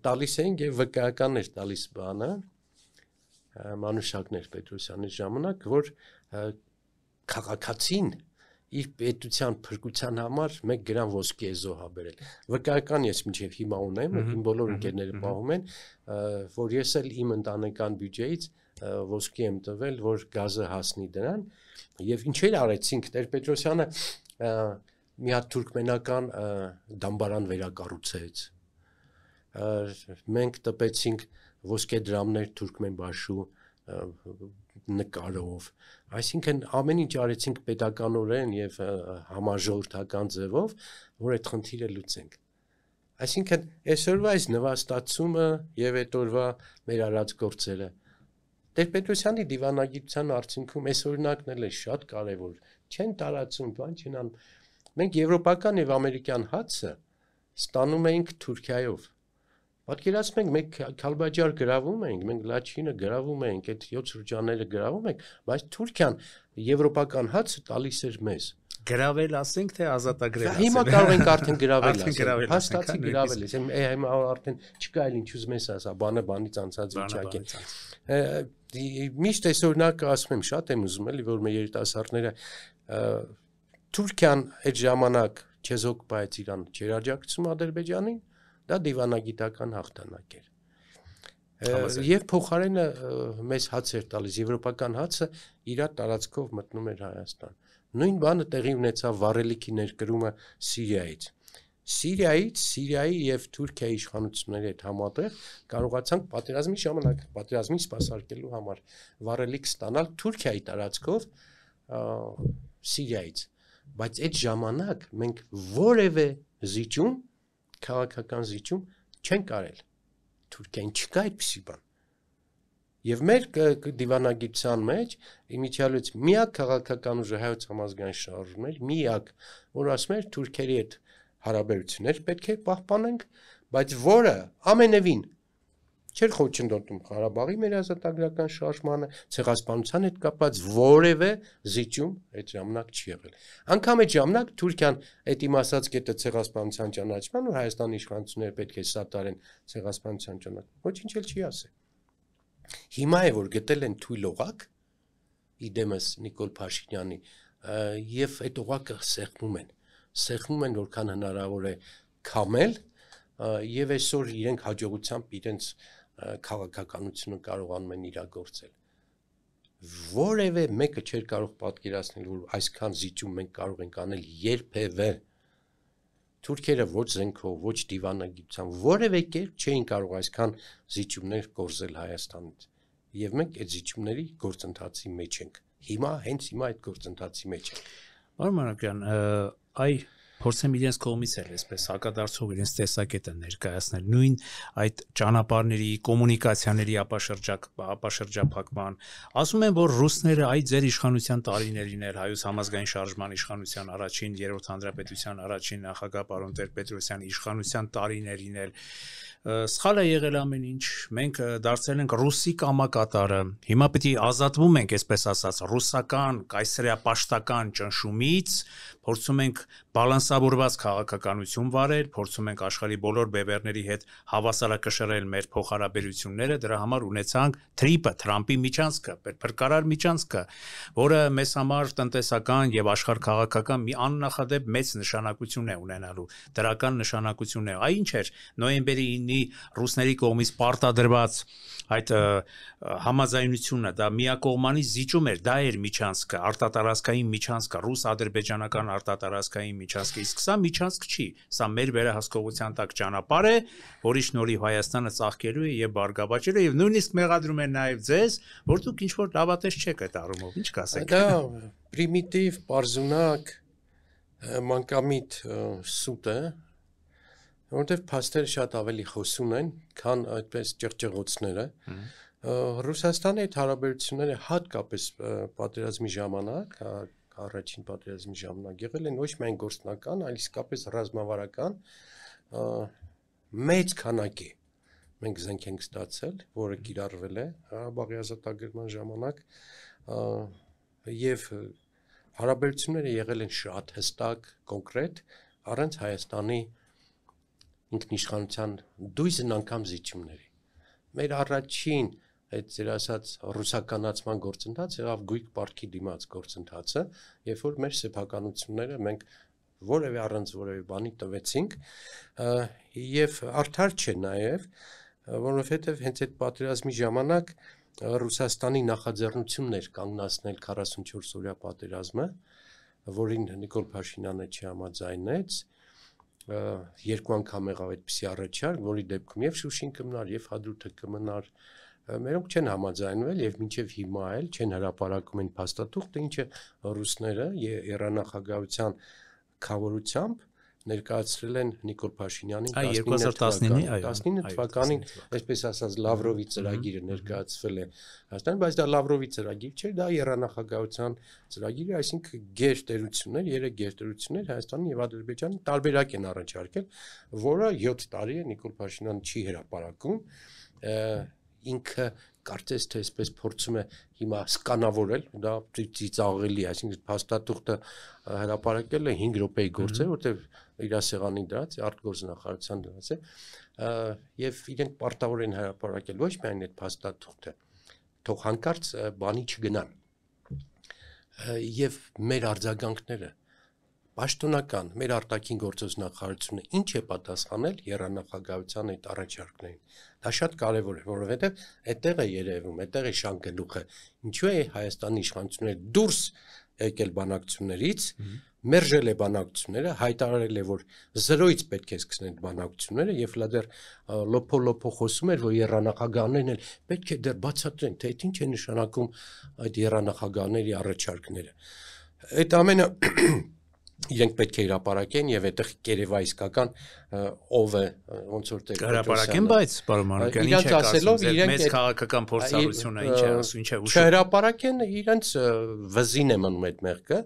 տալիս էին եւ վկայական էր տալիս բանը, Մանուշակներ Պետրոսյանի ժամանակ, որ քաղաքացին իր պետության փրկության համար 1 գրամ ոսկի է զոհաբերել։ Վկայական ես մինչև հիմա ունեմ, իմ բոլոր ընկերները պահում են, որ ես էլ իմ ընտանեկան բյուջեից ոսկի եմ տվել, որ գազը հասնի դրան, եւ ինչեր արեցինք, Տեր-Պետրոսյանը մի հատ թուրքմենական դամբարան վերակառուցեց։ Մենք տպեցինք ոսկե դրամներ Թուրքմենբաշու նկարով, այսինքն ամեն ինչ արեցինք պետականորեն եւ համաժողովրդական ձևով, որ այդ խնդիրը լուծենք։ Այսինքն այսօրվա այս նվաստացումը եւ այդ օրվա մեր արած գործերը Տեր-Պետրոսյանի դիվանագիտության արդյունքում այս օրինակն էլ է շատ կարեւոր, չեն տարածում, բան չեն անում։ Մենք եվրոպական եւ ամերիկյան հացը ստանում էինք Թուրքիայով։ Պատկերացնում ենք, մենք Քալբաջար գրավում ենք, մենք Լաչինը գրավում ենք, այդ 7 շրջանները գրավում ենք, բայց Թուրքիան եվրոպական հացը տալիս էր մեզ։ Գրավել ասենք, թե ազատագրել ասենք։ Հիմա կարող ենք արդեն գրավել ասենք, հաստատի գրավել ես, հիմա արդեն չկա էլ ինչ ուզում ես ասա, բանը բանից անցած վիճակ է։ Միշտ այս օրինակը ասում եմ, շատ եմ ուզում էլի, որ մեր երիտասարդները Թուրքիան այդ ժամանակ չեզոկուպայեց Իրան, չէր աջակցում Ադրբեջանին, դա դիվանագիտական հաղթանակ էր։ Եվ փոխարենը մեզ հաց էր տալիս, եվրոպական հացը իր տարածքով մտնում էր Հայաստան։ Նույն բանը տեղի ունեցավ վառելիքի ներկրումը Սիրիայից։ Սիրիայի եւ Թուրքիայի իշխանությունների հետ համատեղ կարողացանք պատերազմի ժամանակ, պատերազմին սպասարկելու համար վառելիք ստանալ Թուրքիայի տարածքով Սիրիայից։ Բայց այդ ժամանակ մենք որևէ զիջում, քաղաքական զիջում չենք արել։ Թուրքիային չկա այդպիսի բան։ Եվ մեր դիվանագիտության մեջ իմիջիալից միակ քաղաքական ուժը հայոց համազգային շարժումն էր, միակ, որ ասում էր թուրքերի հետ հարաբերություններ պետք է պահպանենք, բայց որը ամենևին չէր խոչընդոտում Ղարաբաղի մեր ազատագրական շարժմանը, ցեղասպանության հետ կապված որևէ զիջում այդ ժամանակ չի եղել։ Անկամ այդ ժամանակ Թուրքիան այդ իմ ասած կետը ցեղասպանության ճանաչման ու Հայաստանի իշխանությունները պետք է սատարեն ցեղասպանության ճանաչման, ոչինչ էլ չի ասել։ Հիմա է որ գտել են թույլ օղակ իդեմս Նիկոլ Փաշինյանի եւ այդ օղակը սեղմում են որքան հնարավոր է քամել եւ այսօր իրենք հաջողությամբ իրենց քաղաքականությունը կարողանում են իրագործել։ Որևէ մեկը չէր կարող պատկերացնել, որ այսքան զիջում մենք կարող ենք անել երբևէ։ Թուրքերը ոչ զենքով, ոչ դիվանագիտությամբ, որևէ կերպ չէին կարող այսքան զիջումներ կորզել Հայաստանից։ Եվ մենք այդ զիջումների գործընթացի մեջ ենք։ Հենց հիմա այդ գործընթացի մեջ ենք։ Պարոն Մանուկյան, փորձեմ իրենց կողմից էլ այսպես հակադարձող իրենց տեսակետը ներկայացնել նույն այդ ճանապարհների, կոմունիկացիաների ապաշրջափակման, ասում են, որ ռուսները այդ ձեր իշխանության տարիներին էր հայոց համազգային շարժման իշխանության առաջին, երրորդ հանրապետության առաջին նախագահ պարոն Տեր-Պետրոսյանի իշխանության տարիներին էլ սխալ է եղել ամեն ինչ, մենք դարձել ենք ռուսի կամակատարը, հիմա պետք է ազատվում ենք, այսպես ասած, ռուսական, կայսերապաշտական ճնշումից, փորձում ենք բալանսավորված քաղաքականություն վարել, փորձում ենք աշխարհի բոլոր բևեռների հետ հավասարակշռել մեր փոխհարաբերությունները, դրա համար ունեցանք TRIP-ը, Թրամփի միջանցքը, փրկարար միջանցքը, որը մեզ համար տնտեսական եւ աշխարհքաղաքական մի աննախադեպ մեծ նշանակություն է ունենալու, դրական նշանակություն է։ Այն ինչ էր նոյեմբերի 9-ի ռուսների կողմից պարտադրված այդ համաձայնությունը, դա միակողմանի զիջում էր, դա էր միջանցքը, արտատարածքային միջանցքը, ռուս-ադրբեջանական արտատարածքային միջանցքը, իսկ սա միջանցք չի, սա մեր վերահսկողության տակ ճանապարհ է, որի շնորհիվ Հայաստանը ծաղկելու է եւ բարգավաճելու եւ նույնիսկ մեղադրում են նաեւ ձեզ, որ դուք ինչ որ լավատես չեք այդ առումով, ինչ կասեք։ Դա պրիմիտիվ, պարզունակ, մանկամիտ սուտ է, որովհետեւ փաստերը շատ ավելի խոսուն են, քան այդպես ճղճղոցները։ Ռուսաստանի հետ հարաբերությունները հատկապես պատերազմի ժամանակ, առաջին պատերազմի ժամանակ եղել են ոչ միայն գործնական, այլ իսկապես ռազմավարական մեծ քանակի մենք զենք ենք ստացել, որը կիրառվել է Ղարաբաղի ազատագրման ժամանակ եւ հարաբերությունները եղել են շատ հստակ, կոնկրետ, առանց Հայաստանի ինքնիշխանության դույզն անգամ զիջումների։ Մեր առաջին այդ ձեր ասած ռուսականացման գործընթացը եղավ գույք պարտքի դիմաց գործընթացը, երբ որ մեր սեփականությունները մենք առանց որևէ բանի տվեցինք եւ արդար չէ նաեւ, որովհետեւ հենց այդ պատերազմի ժամանակ Ռուսաստանի նախաձեռնությունն էր կանգնացնել 44 օրյա պատերազմը, որին Նիկոլ Փաշինյանը չհամաձայնեց, երկու անգամ եղավ այդպիսի առաջարկ, որի դեպքում եւ Շուշին կմնար, եւ Հադրութը կմնար, մերոնք չեն համաձայնվել եւ մինչեւ հիմա էլ չեն հրապարակում են փաստաթուղթը, ինչը ռուսները երանախագահության քավորությամբ ներկայացրել են Նիկոլ Փաշինյանին 2019 թվականին, այսպես ասած Լավրովի ծրագիրը ներկայացվել է Հայաստանում, բայց դա Լավրովի ծրագիր չէ, դա երանախագահության ծրագիր է, այսինքն գերտերություններ, 3 գերտերություններ Հայաստանին եւ Ադրբեջանը տարբերակ են առաջարկել, որը 7 տարի է Նիկոլ Փաշինյանը չի հրապարակում, ինքը կարծես թե այսպես փորձում է հիմա սկանավորել, դա ծիծաղելի է, այսինքն փաստաթուղթը հրապարակել է 5 րոպեի գործ է, որտեղ իր սեղանի դրած, արտգործնախարարության դրած է, եւ իրենք պարտավոր են հրապարակել ոչ միայն այդ փաստաթուղթը, թող հանկարծ բանի չգնան։ Եվ մեր արձագանքները պաշտոնական մեր արտաքին գործոս նախարարությունը ինչ է պատասխանել երանախագահության այդ առաջարկներին։ Դա շատ կարևոր է, որովհետև այդտեղ է երևում, այդտեղ է շանգլուխը։ Ինչու է Հայաստանի իշխանությունները դուրս եկել բանակցություններից, մերժել է բանակցությունները, հայտարարել է, որ 0-ից պետք է սկսեն բանակցությունները, եւ լադեր լոփո խոսում էր, որ երանախագահներն էլ պետք է դեռ բացատրեն, թե ինչ է նշանակում այդ երանախագահների առաջարկները։ Այդ ամենը իրենք պետք է հրապարակեն եւ այդտեղ կերևա իսկական ով է ոնց որ տեղ հրապարակեն, բայց պարոն Մանուկյան, ինչ է ասում, մեծ քաղաքական փորձառությունը ինչ է ասում, ինչ է ուշում։ Չհրապարակեն, իրենց վզին է մնում այդ մեղքը,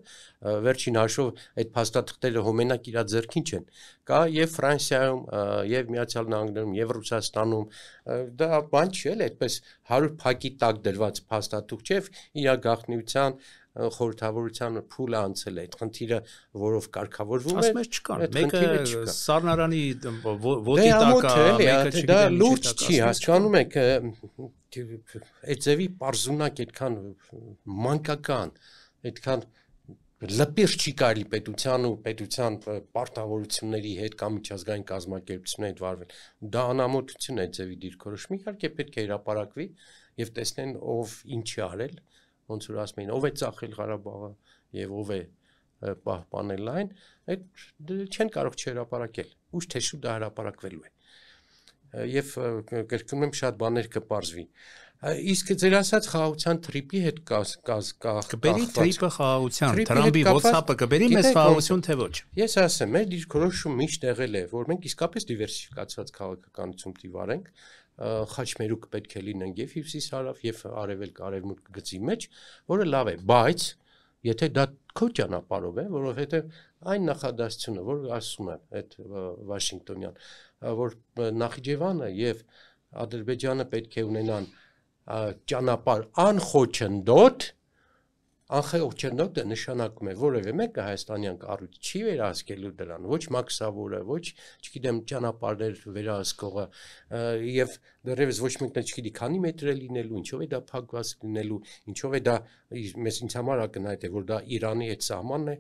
վերջին հաշվով այդ փաստաթղթերը հոմենակ իրա ձեռքին չեն։ Կա եւ Ֆրանսիայում, եւ Միացյալ Նահանգներում, եւ Ռուսաստանում, դա բան չի էլ այդպես 100 փակի տակ դրված փաստաթուղթ չէ, իր գաղտնիության խորհրդավորության փուլը անցել է այդ խնդիրը, որով կարգավորվում է, ասում ես չկան, մեկը սառնարանի ոտի տակ է, մեկը դա լուրջ չի, հասկանում եք, այդ ձևի պարզունակ այդքան մանկական, այդքան լպիր չի կարելի պետության ու պետության պարտավորությունների հետ կամ միջազգային կազմակերպությունների հետ վարվել։ Դա անամոթություն է այդ ձևի դիրքորոշումը, իհարկե պետք է հրապարակվի եւ տեսնեն ով ինչ է արել, ոնց որ ասում են, ով է ծախել Ղարաբաղը եւ ով է պահպանել այն, այդ չեն կարող չհրապարակել։ Ուշ թե շուտ դա հրապարակվելու է։ Եվ կրկնում եմ, շատ բաներ կպարզվի։ Իսկ ձեր ասած խաղաղության թրիպի հետ կբերի թրիպը խաղաղության, Թրամփի WhatsApp-ը կբերի մեզ խաղաղություն թե ոչ։ Ես ասեմ, մեր դիրքորոշումը միշտ եղել է, որ մենք իսկապես դիվերսիֆիկացված քաղաքականություն տիվարենք, խաչմերուկ պետք է լինենք եւ հյուսիս-հարավ եւ արևելք-արևմուտք գծի մեջ, որը լավ է, բայց եթե դա քո ճանապարհով է, որովհետեւ այն նախադասությունը, որ ասում է այդ Վաշինգտոնյան, որ Նախիջևանը եւ Ադրբեջանը պետք է ունենան ճանապարհ անխոչնդոտ, անխոչնդոտը նշանակում է որևէ մեկը հայաստանյան կառույց չի վերահսկելու դրան, ոչ մաքսավորը, ոչ, չգիտեմ, ճանապարհներ վերահսկողը եւ դեռևս ոչ մեկն էլ չգիտի քանի մետր է լինելու, ինչով է դա փակված լինելու, ինչով է դա ինձ համար ակնհայտ է, որ դա Իրանի այդ սահմանն է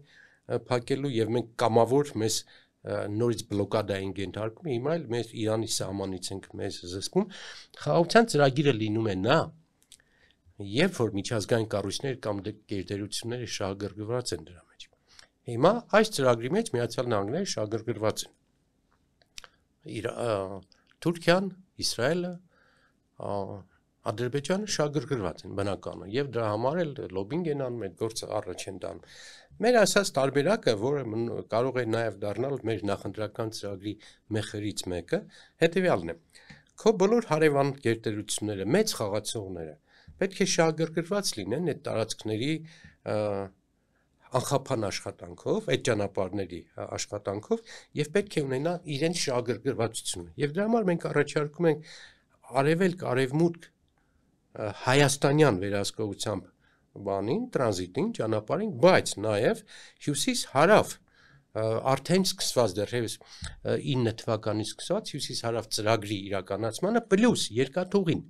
փակելու եւ մենք կամավոր մեզ նորից բլոկադա ենք ենթարկում, հիմա էլ mēs Իրանի սահմանից ենք մեզ զսպում, խաղաղության ծրագիրը լինում է նա, երբ որ միջազգային կառույցներ կամ գերտերությունները շահագրգռված են դրա մեջ։ Հիմա այս ծրագրի մեջ Միացյալ Նահանգները շահագրգռված են։ Թուրքիան, Իսրայելը, Ադրբեջանը շահագրգռված են բնականը եւ դրա համար էլ լոբինգ են անում, այդ գործը առաջ են տանում։ Մեր ասած տարբերակը, որը կարող է նաեւ դառնալ մեր նախընտրական ծրագրի մեխերից մեկը, հետեւյալն է։ Քո բոլոր հարևան գերտերությունները, մեծ խաղացողները պետք է շահագրգռված լինեն այդ տարածքների անխափան աշխատանքով, այդ ճանապարհների աշխատանքով եւ պետք է ունենա իրենց շահագրգռվածությունը։ Եվ դրա համար մենք առաջարկում ենք արևելք, արևմուտք հայաստանյան վերահսկողությամբ բանին, տրանզիտին, ճանապարհին, բայց նաեւ հյուսիս-հարավ արդեն սկսված դեռևս 9 թվականից սկսված հյուսիս-հարավ ծրագրի իրականացմանը պլյուս երկաթուղին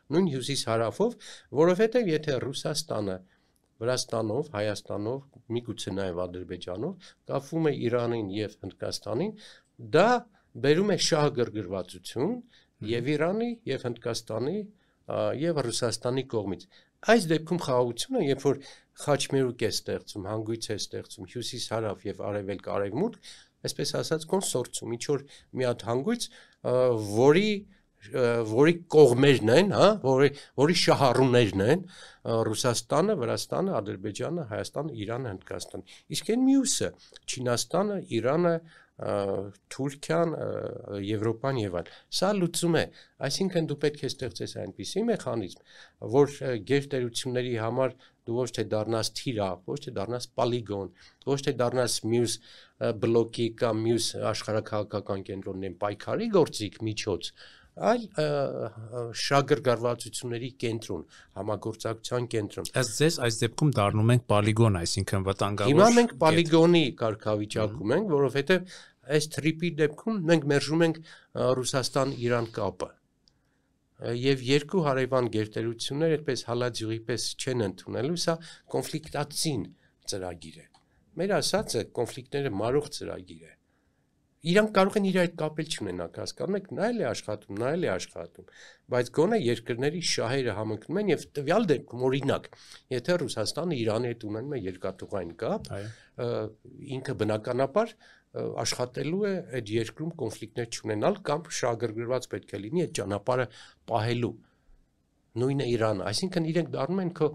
նույն հյուսիս-հարավով, որովհետեւ եթե Ռուսաստանը Վրաստանով, Հայաստանով, միգուցե նաեւ Ադրբեջանով կապվում է Իրանին եւ Հնդկաստանին, դա բերում է շահագրգռվածություն եւ Իրանի եւ Հնդկաստանի եւ Ռուսաստանի կողմից։ Այս դեպքում խաղաղությունը, երբ որ խաչմերուկ է ստեղծում, հանգույց է ստեղծում հյուսիս-հարավ եւ արևելք-արևմուտք, այսպես ասած կոնսորցիում, ինչ որ մի հատ հանգույց, որի կողմերն են, հա, որի շահառուներն են Ռուսաստանը, Վրաստանը, Ադրբեջանը, Հայաստանը, Իրանը, Հնդկաստանը։ Իսկ այն մյուսը՝ Չինաստանը, Իրանը, Թուրքիան, Եվրոպան եւ այլ։ Սա լուծում է, այսինքն դու պետք է ստեղծես այնպիսի մեխանիզմ, որ գերտերությունների համար դու ոչ թե դառնաս թիրախ, ոչ թե դառնաս պոլիգոն, ոչ թե դառնաս մյուս բլոկի կամ մյուս աշխարհակաղակական կենտրոններին պայքարի գործիք միջոց, այլ շահագրգռվածությունների կենտրոն, համագործակցության կենտրոն։ Ըստ ձեզ այս դեպքում դառնում ենք պոլիգոն, այսինքն վտանգավոր։ Հիմա մենք պոլիգոնի կարգավիճակում ենք, որովհետև այս թրիպի դեպքում մենք մերժում ենք Ռուսաստան-Իրան կապը։ Եվ երկու հարևան գերտերություններ այդպես հալածյուղի պես չեն ընդունելու, սա կոնֆլիկտացին ծրագիր է։ Մեր ասածը կոնֆլիկտները մարող ծրագիր է։ Իրանք կարող են իրար հետ կապել չունենալ, հասկանում եք, նայել է աշխատում, բայց գոնե երկրների շահերը համընկնում են եւ տվյալ դեպքում օրինակ, եթե Ռուսաստանը Իրանի հետ ունենում է երկաթուղային կապ, ինքը բնականաբար աշխատելու է այդ երկրում կոնֆլիկտներ չունենալ կամ շահագրգռված պետք է լինի այդ ճանապարհը պահելու։ Նույնը Իրանը, այսինքն իրենք դառնում են քո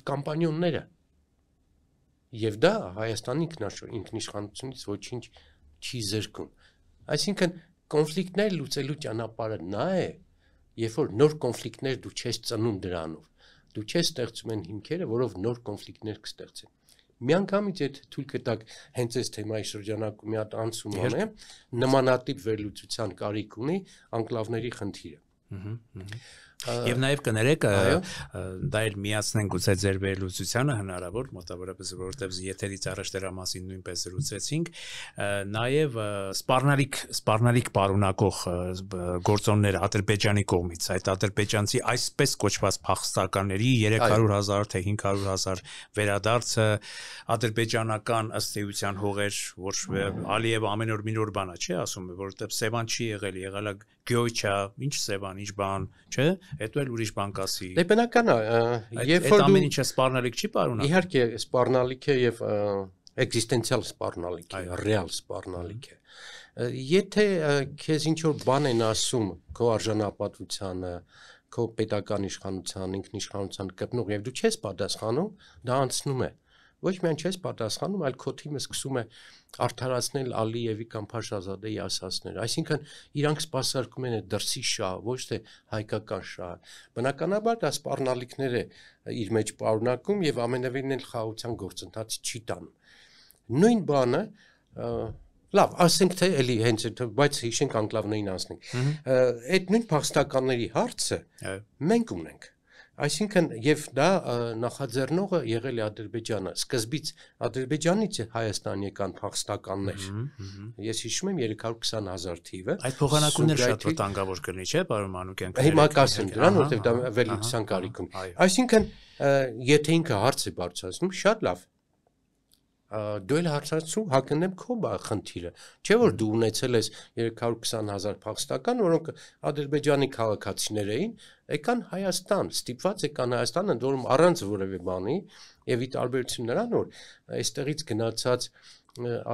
կամպանիոնները։ Եվ դա Հայաստանի ինքնիշխանությունից ոչինչ չի զրկում։ Այսինքն կոնֆլիկտներ լուծելու ճանապարհը նա է, երբ որ նոր կոնֆլիկտներ դու չես ծնում դրանով։ Դու չես ստեղծում են հիմքերը, որով նոր կոնֆլիկտներ կստեղծեն։ Միանգամից եթե թույլ կտակ հենց այս թեմայի շրջանակում մի հատ անցում անեմ, նմանատիպ վերլուծության կարիք ունի անկլավների խնդիրը։ Եվ նաև կներեք, դա էլ միացնենք գուցե ձեր վերլուծությանը հնարավոր, մոտավորապես որովհետև եթերից առաջ դրա մասին նույնպես զրուցեցինք, նաև սպառնալիք պարունակող գործոնները Ադրբեջանի կողմից, այդ ադրբեջանցի այսպես կոչված փախստականների 300,000 թե 500,000 վերադարձը, ադրբեջանական ըստ էության հողեր, որ Ալիևը ամեն օր մի նոր բան է, չէ՞ ասում, որովհետև Սևան չի եղել է Գյոյչա, ինչ Սևան, ինչ բան, չէ՞։ Հետո էլ ուրիշ բան կասի։ Դե բնական է, երբ որ ամեն ինչը սպառնալիք չի պարունակում։ Իհարկե, սպառնալիք է եւ էքզիստենցիալ սպառնալիք է, ռեալ սպառնալիք է։ Եթե քեզ ինչ որ բան են ասում քո արժանապատվությանը, քո պետական իշխանության, ինքնիշխանության կրնող եւ դու չես պատասխանում, դա անցնում է։ Ոչ միայն չես պատասխանում, այլ քո թիմը սկսում է արդարացնել Ալիևի կամ Փաշազադեի ասածները։ Այսինքն իրանք սպասարկում են դրսի շահ, ոչ թե հայկական շահ։ Բնականաբար դա սպառնալիքներ է իր մեջ պարունակում եւ ամենևին էլ խաղաղության գործընթաց չի տանում։ Նույն բանը լավ, ասենք թե էլի հենց բայց հիշենք անկլավներին անցնենք։ Այդ նույն փախստականների հարցը մենք ունենք։ Այսինքն եւ դա նախաձեռնողը եղել է Ադրբեջանը։ Սկզբից Ադրբեջանից Հայաստան եկան փախստականներ։ Ես հիշում եմ 320,000 թիվը։ Այդ փոխանակումները շատ վտանգավոր կլինի, չէ՞, պարոն Մանուկյան։ Հիմա կասեմ դրան, որովհետեւ դա վերլուծության կարիք ունի։ Այսինքն եթե ինքը հարց է բարձրացնում, շատ լավ։ Դու էլ հարցացու հակնեմ քո խնդիրը, չէ՞ որ դու ունեցել ես 320,000 փախստական, որոնք Ադրբեջանի քաղաքացիներ էին, եկան Հայաստան, ստիպված եկան Հայաստան, ընդ որում առանց որևէ բանի, եւ ի տարբերություն նրան, որ այստեղից գնացած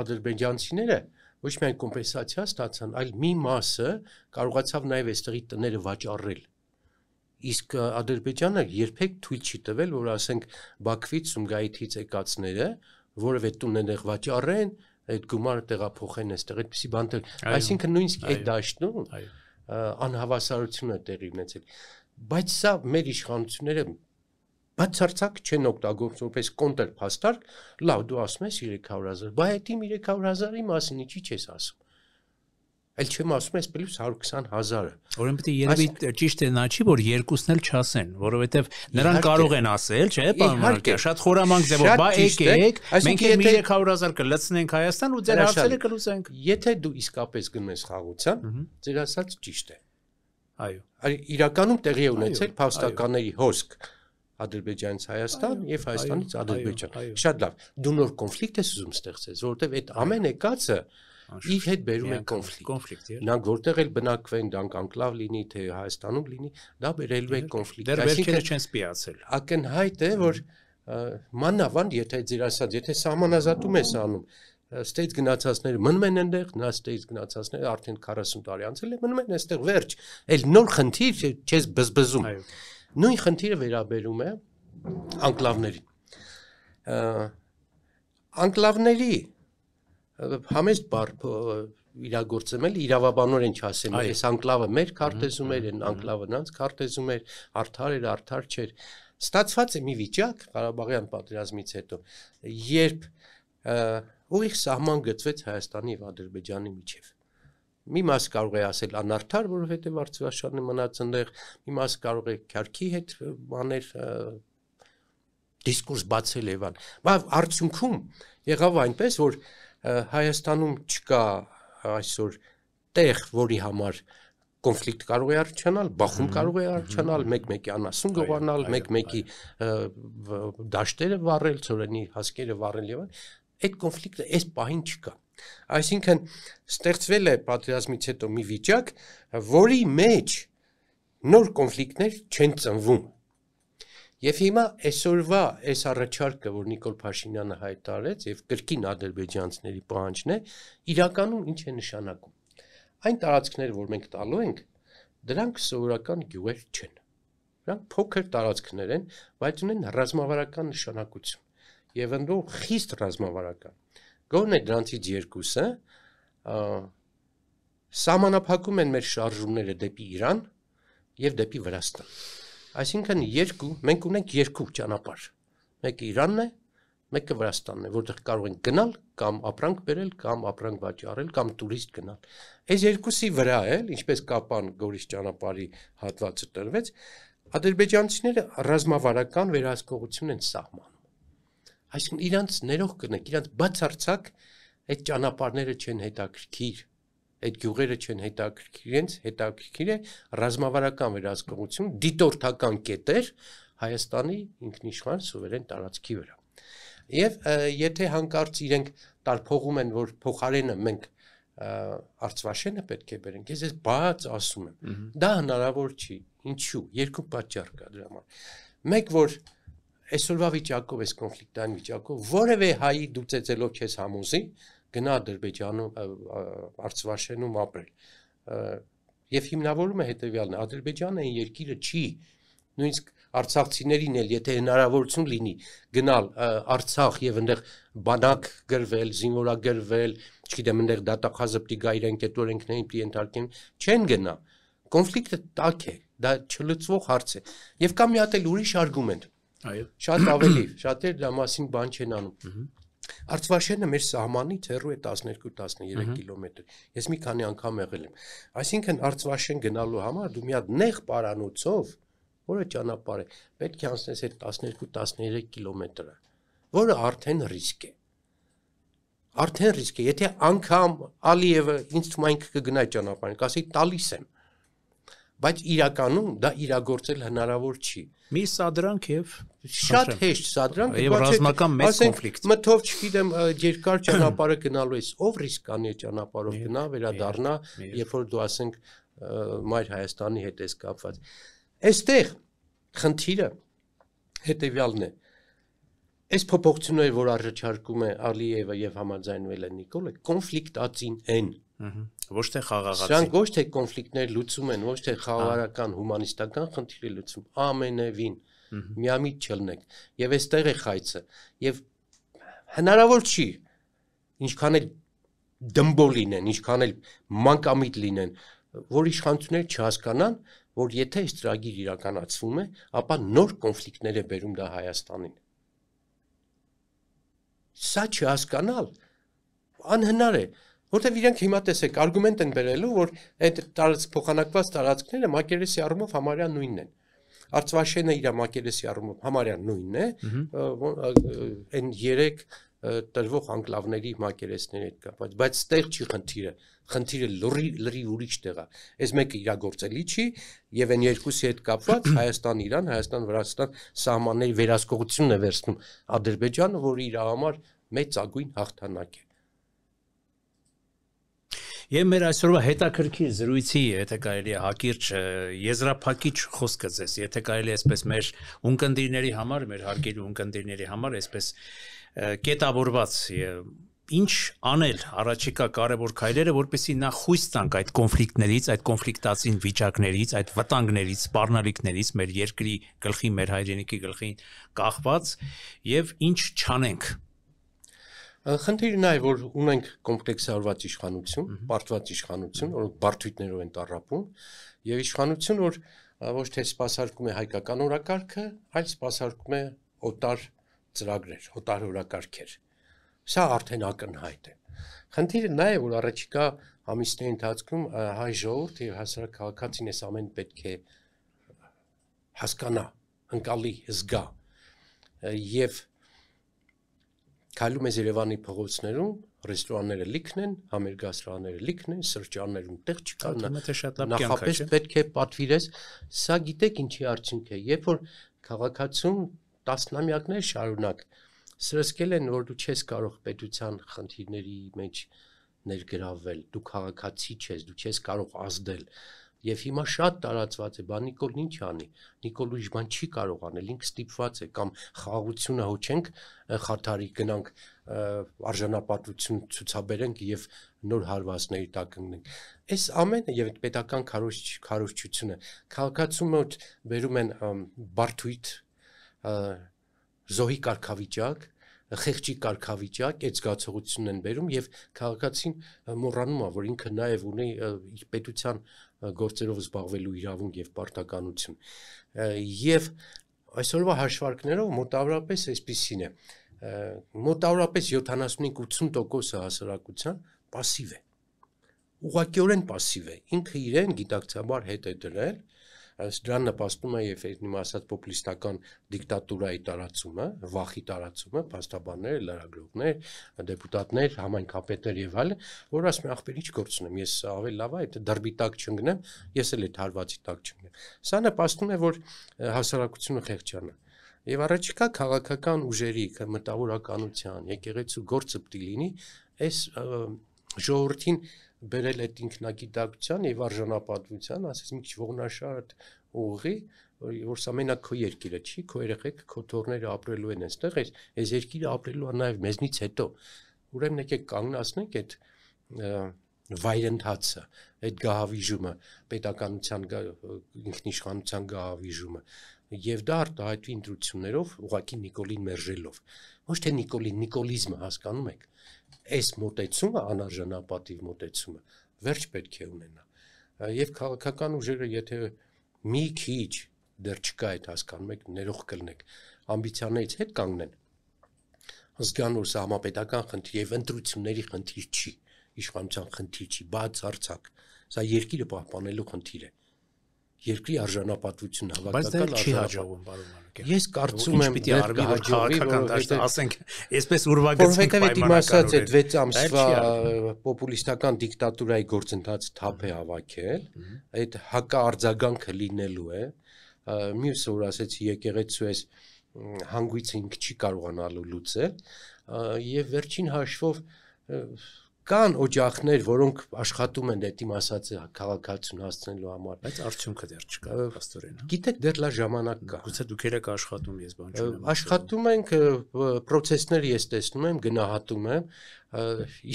ադրբեջանցիները ոչ միայն կոմպենսացիա ստացան, այլ մի մասը կարողացավ նաեւ այստեղի տները վաճառել։ Իսկ Ադրբեջանը երբեք թույլ չի տվել, որ ասենք Բաքվից, Սումգայիթից եկածները որևէ տուն են վաճառեն, այդ գումարը տեղափոխեն այստեղ, այդպիսի բաններ։ Այսինքն նույնիսկ այդ դաշտում անհավասարություն է տեղի ունեցել։ Բայց սա մեր իշխանությունները բացարձակ չեն օգտագործում որպես կոնտր փաստարկ, լավ դու ասում ես 300,000, բայց այդ 300,000-ի մասին ինչի՞ չես ասում։ Այլ չեմ ասում ես պլյուս 120,000-ը։ Ուրեմն պետք է երևի ճիշտ է նա չի, որ երկուսն էլ չասեն, որովհետև նրանք կարող են ասել, չէ՞, պարոն Մանուկյան, շատ խորամանկ ձևով, բա եկեք, մենք էլ 300,000 կլցնենք Հայաստան ու ձեր հարցերը կլուծենք։ Եթե դու իսկապես գնում ես խաղաղության, ձեր ասած ճիշտ է։ Այո։ Իրականում տեղի է ունեցել փախստականների հոսք Ադրբեջանից Հայաստան եւ Հայաստանից Ադրբեջան։ Շատ լավ։ Դու նոր կոնֆլիկտ ես ուզում ստեղծել, որովհետեւ այդ ամեն եկածը իր հետ բերում է կոնֆլիկտ։ Նրանք որտեղ էլ բնակվեն, դրանք անկլավ լինի, թե Հայաստանում լինի, դա բերելու է կոնֆլիկտ։ Դեռ վերջերը չեն սպիացել։ Ակնհայտ է, որ մանավանդ եթե ձեր ասած, եթե սահմանազատում ես անում, ստեյց գնացածները մնում են այնտեղ, նա ստեյց գնացածները արդեն 40 տարի անցել է, մնում են այստեղ վերջ։ Էլ նոր խնդիր չես բզբզում։ Նույն խնդիրը վերաբերում է անկլավներին։ Անկլավների համեստ բառ իրագործում էլ իրավաբանորեն չասեմ, այս անկլավը մեր քարտեզում էր, այն անկլավը նրանց քարտեզում էր, արդար էր, արդար չէր։ Ստացված է մի վիճակ Ղարաբաղյան պատերազմից հետո, երբ ուղիղ սահման գծվեց Հայաստանի եւ Ադրբեջանի միջև։ Մի մաս կարող է ասել անարդար, որովհետեւ Արցախաշարն է մնաց այնտեղ, մի մաս կարող է քարքի հետ բաներ դիսկուրս բացել Եվան։ Բայց արդյունքում եղավ այնպես, որ Հայաստանում չկա այսօր տեղ, որի համար կոնֆլիկտ կարող է առաջանալ, բախում կարող է առաջանալ, մեկ-մեկի անասուն գողանալ, մեկ-մեկի դաշտերը վառել, ծորենի հասկերը վառել եւ այդ կոնֆլիկտը այս պահին չկա։ Այսինքն ստեղծվել է պատերազմից հետո մի վիճակ, որի մեջ նոր կոնֆլիկտներ չեն ծնվում։ Եվ հիմա այսօրվա այս առաջարկը, որ Նիկոլ Փաշինյանը հայտարարեց եւ կրկին ադրբեջանցիների պահանջն է, իրականում ինչ է նշանակում։ Այն տարածքները, որ մենք տալու ենք, դրանք սովորական գյուղեր չեն։ Դրանք փոքր տարածքներ են, բայց ունեն ռազմավարական նշանակություն։ եւ ընդդեմ խիստ ռազմավարական։ Գոնե դրանցից երկուսը սահմանափակում են մեր շարժումները դեպի Իրան եւ դեպի Վրաստան։ Այսինքն մենք ունենք երկու ճանապարհ։ Մեկը Իրանն է, մեկը Վրաստանն է, որտեղ կարող են գնալ կամ ապրանք բերել, կամ ապրանք վաճառել, կամ տուրիստ գնալ։ Այս երկուսի վրա էլ, ինչպես Կապան Գորիս ճանապարհի հատվածը տրվեց, ադրբեջանցիները ռազմավարական վերահսկողություն են սահմանում։ Այսինքն իրանց ներող կնեք, իրանց բացարձակ այդ ճանապարհները չեն հետաքրքիր, այդ գյուղերը չեն հետաքրքիր, իրենց հետաքրքիր է ռազմավարական վերահսկողություն, դիտորդական կետեր Հայաստանի ինքնիշխան սուվերեն տարածքի վրա։ Եվ եթե հանկարծ իրենք տարփողում են, որ փոխարենը մենք Արցվաշենը պետք է բերենք, ես բաց ասում եմ, դա հնարավոր չի, ինչու, երկու պատճառ կա դրա համար։ Մեկ, որ այսօրվա վիճակով, այս կոնֆլիկտային վիճակով որևէ հայի դու ծեծելով չես համոզի գնա Ադրբեջանում Արցվաշենում ապրել։ Եվ հիմնավորում է հետևյալն է, Ադրբեջանը այն երկիրը չի, նույնիսկ արցախցիներին էլ եթե հնարավորություն լինի գնալ Արցախ եւ այնտեղ բանակ գրվել, զինվորագրվել, չգիտեմ, այնտեղ դատախազպտի գա իրենք այդ օրենքներին պիտի ենթարկեն, չեն գնա։ Կոնֆլիկտը տաք է, դա չլուծվող հարց է։ Եվ կա մի հատ էլ ուրիշ արգումենտ։ Այո։ Շատ ավելի, շատեր դրա մասին բան չեն անում։ Արցվաշենը մեր սահմանից հեռու է 12-13 կիլոմետր։ Ես մի քանի անգամ եղել եմ։ Այսինքն Արցվաշեն գնալու համար դու մի հատ նեղ պարանոցով, որը ճանապարհ է, պետք է անցնես այդ 12-13 կիլոմետրը, որը արդեն ռիսկ է։ Արդեն ռիսկ է, եթե անգամ Ալիևը ինձ թվում է ինքը կգնա այդ ճանապարհին, կասի տալիս եմ։ Բայց իրականում դա իրագործել հնարավոր չի։ Մի սադրանք եւ շատ հեշտ սադրանք եւ ռազմական մեծ կոնֆլիկտ։ Մթով չգիտեմ երկար ճանապարհը գնալու ես, ով ռիսկ կանի այդ ճանապարհով գնա, վերադառնա, երբ որ դու ասենք Մայր Հայաստանի հետ ես կապված։ Այստեղ խնդիրը հետեւյալն է։ Այս փոփոխությունները, որ առաջարկում է Ալիևը եւ համաձայնվել է Նիկոլը, կոնֆլիկտածին են։ Ոչ թե խաղաղացի։ Սրանք ոչ թե կոնֆլիկտներ լուծում են, ոչ թե խաղաղարական, հումանիստական խնդիրը լուծում, ամենևին միամիտ չլնեք։ Եվ այստեղ է խայծը։ Եվ հնարավոր չի, ինչքան էլ դմբոլ լինեն, ինչքան էլ մանկամիտ լինեն, որ իշխանությունները չհասկանան, որ եթե այս ծրագիր իրականացվում է, ապա նոր կոնֆլիկտներ է բերում դա Հայաստանին։ Սա չհասկանալ անհնար է, որտեղ իրենք հիմա տեսեք արգումենտ են բերելու, որ այդ փոխանակված տարածքները մակերեսի առումով համարյա նույնն են։ Արցվաշենը իր մակերեսի առումով համարյա նույնն է, այն 3 տրվող անկլավների մակերեսների հետ կապված, բայց ստեղ չի խնդիրը լրի ուրիշ տեղ է։ Այս մեկը իրագործելի չի եւ այն երկուսի հետ կապված Հայաստան-Իրան, Հայաստան-Վրաստան սահմանների վերահսկողությունն է վերցնում Ադրբեջանը, որը իր համար մեծ ագույն հաղթանակ է։ Եվ մեր այսօրվա հետաքրքիր զրույցի, եթե կարելի է հակիրճ եզրափակիչ խոսքը ձեզ, եթե կարելի է այսպես մեր ունկնդիրների համար, մեր հարգելի ունկնդիրների համար այսպես կետավորված ինչ անել առաջիկա կարևոր քայլերը, որպեսզի նա խույս տանք այդ կոնֆլիկտներից, այդ կոնֆլիկտացին վիճակներից, այդ վտանգներից, սպառնալիքներից մեր երկրի գլխի, մեր հայրենիքի գլխին կախված եւ ինչ չանենք։ Խնդիրը նա է, որ ունենք կոմպլեքսավորված իշխանություն, բարդված իշխանություն, որ բարդույթներով են տառապում, եւ իշխանություն, որ ոչ թե սպասարկում է հայկական օրակարգը, այլ սպասարկում է օտար ծրագրեր, օտար օրակարգեր։ Սա արդեն ակնհայտ է։ Խնդիրը նա է, որ առաջիկա ամիսների ընթացքում հայ ժողովուրդը եւ հասարակ քաղաքացին այս ամեն պետք է հասկանա, ընկալի, զգա եւ քայլում ես Երևանի փողոցներում, ռեստորանները լիքն են, համերգասրահները լիքն են, սրճարաններում տեղ չկա, նախապես պետք է պատվիրես, սա գիտեք ինչի արդյունք է, երբ որ քաղաքացուն տասնամյակներ շարունակ սրսկել են, որ դու չես կարող պետության խնդիրների մեջ ներգրավվել, դու քաղաքացի չես, դու չես կարող ազդել, եւ հիմա շատ տարածված է, բա Նիկոլն ինչ անի, Նիկոլ ուրիշ բան չի կարող անել, ինքը ստիպված է, կամ խաղաղությունը հոչենք, խաթարի գնանք արժանապատվություն ցուցաբերենք եւ նոր հարվածների տակ ընկնենք։ Այս ամենը եւ պետական քարոզչությունը քաղաքացու մոտ վերում են բարդույթ, զոհի կարգավիճակ, խեղճի կարգավիճակ այդ զգացողությունն են բերում եւ քաղաքացին մոռանում է, որ ինքը նաեւ ունի իր պետության գործերով զբաղվելու իրավունք եւ պարտականություն։ Եվ այսօրվա հաշվարկներով մոտավորապես այսպիսին է։ Մոտավորապես 75-80% հասարակության пассив է։ Ուղղակիորեն пассив է։ Ինքը իրեն գիտակցաբար հետ է դրել, դրան նպաստում է եւ իմ ասած պոպուլիստական դիկտատուրայի տարածումը, վախի տարածումը, փաստաբաններ, լրագրողներ, դեպուտատներ, համայնքապետեր եւ այլն, որ ասում են ախպեր ինչ գործ ունեմ, ես ավելի լավ է այդ դրբի տակ չընկնեմ, ես էլ այդ հարվածի տակ չընկնեմ։ Սա նպաստում է, որ հասարակությունը խեղճանա։ Եվ առաջիկա քաղաքական ուժերի, մտավորականության, եկեղեցու գործը պիտի լինի այս ժողովրդին բերել այդ ինքնագիտակցության եւ արժանապատվության, ասես մի քիչ ողնաշարդ ուղի, որ սա մենակ քո երկիրը չի, քո երեխեք, քո թորները ապրելու են այստեղ, այս երկիրը ապրելու է նաեւ մեզնից հետո։ Ուրեմն եկեք կանգնացնենք այդ վայրընթացը, այդ գահավիժումը, պետականության ինքնիշխանության գահավիժումը, եւ դա արտահայտվի ընտրություններով, ուղղակի Նիկոլին մերժելով։ Ոչ թե նիկոլիզմը հասկանում եք, այս մոտեցումը, անարժանապատիվ մոտեցումը, վերջ պետք է ունենա։ Եվ քաղաքական ուժերը, եթե մի քիչ դեռ չկա այդ հասկանում եք, ներող կլնեք, ամբիցիաներից հետ կանգնեն, զգան, որ սա համապետական խնդիր եւ ընտրությունների խնդիր չի, իշխանության խնդիր չի, բացարձակ, սա երկիրը պահպանելու խնդիր է։ Երկրի արժանապատվությունը հավաքական չի հաջողվում, պարոն Մանուկյան։ Ես կարծում եմ, պիտի արվի քաղաքական դաշտը, ասենք, այսպես ուրվագծենք պայմանականորեն։ Որովհետև իմ ասած այդ 6 ամսվա պոպուլիստական դիկտատուրայի գործընթաց թափ է հավաքել, այդ հակաարձագանքը լինելու է, մյուսը որ ասեցի եկեղեցու էս հանգույցը ինքը չի կարողանալու լուծել, եւ վերջին հաշվով կան օջախներ, որոնք աշխատում են այդ իմ ասածը քաղաքացիություն հասցնելու համար, բայց արդյունքը դեռ չկա, աստորեն։ Գիտեք, դեռ լավ ժամանակ կա։ Գուցե դուք եք աշխատում, ես բան չունեմ։ Աշխատում ենք, process-ները ես տեսնում եմ, գնահատում եմ,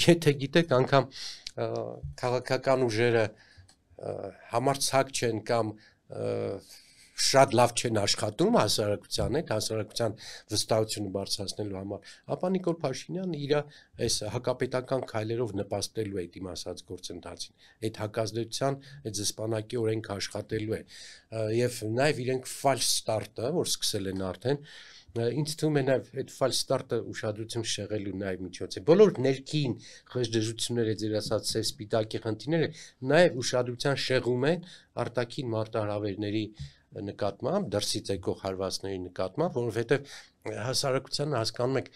եթե գիտեք, անգամ քաղաքական ուժերը համարձակ չեն կամ շատ լավ չեն աշխատում հասարակության հետ, հասարակության վստահությունը բարձրացնելու համար, ապա Նիկոլ Փաշինյանը իր այս հակապետական քայլերով նպաստելու է իմ ասած գործընթացին, այդ հակազդեցության, այդ զսպանակի օրենքը աշխատելու է, եւ նաեւ իրենք false start-ը, որ սկսել են արդեն, ինձ թվում է նաեւ այդ false start-ը ուշադրություն շեղելու նաեւ միջոց է։ Բոլոր ներքին խժդժությունները, ձեր ասած սպիտակի խնդիրները նաեւ ուշադրության շեղում են արտաքին մարտահրավերների նկատմամբ, դրսից եկող հարվածների նկատմամբ, որովհետև հասարակությանը հասկանում եք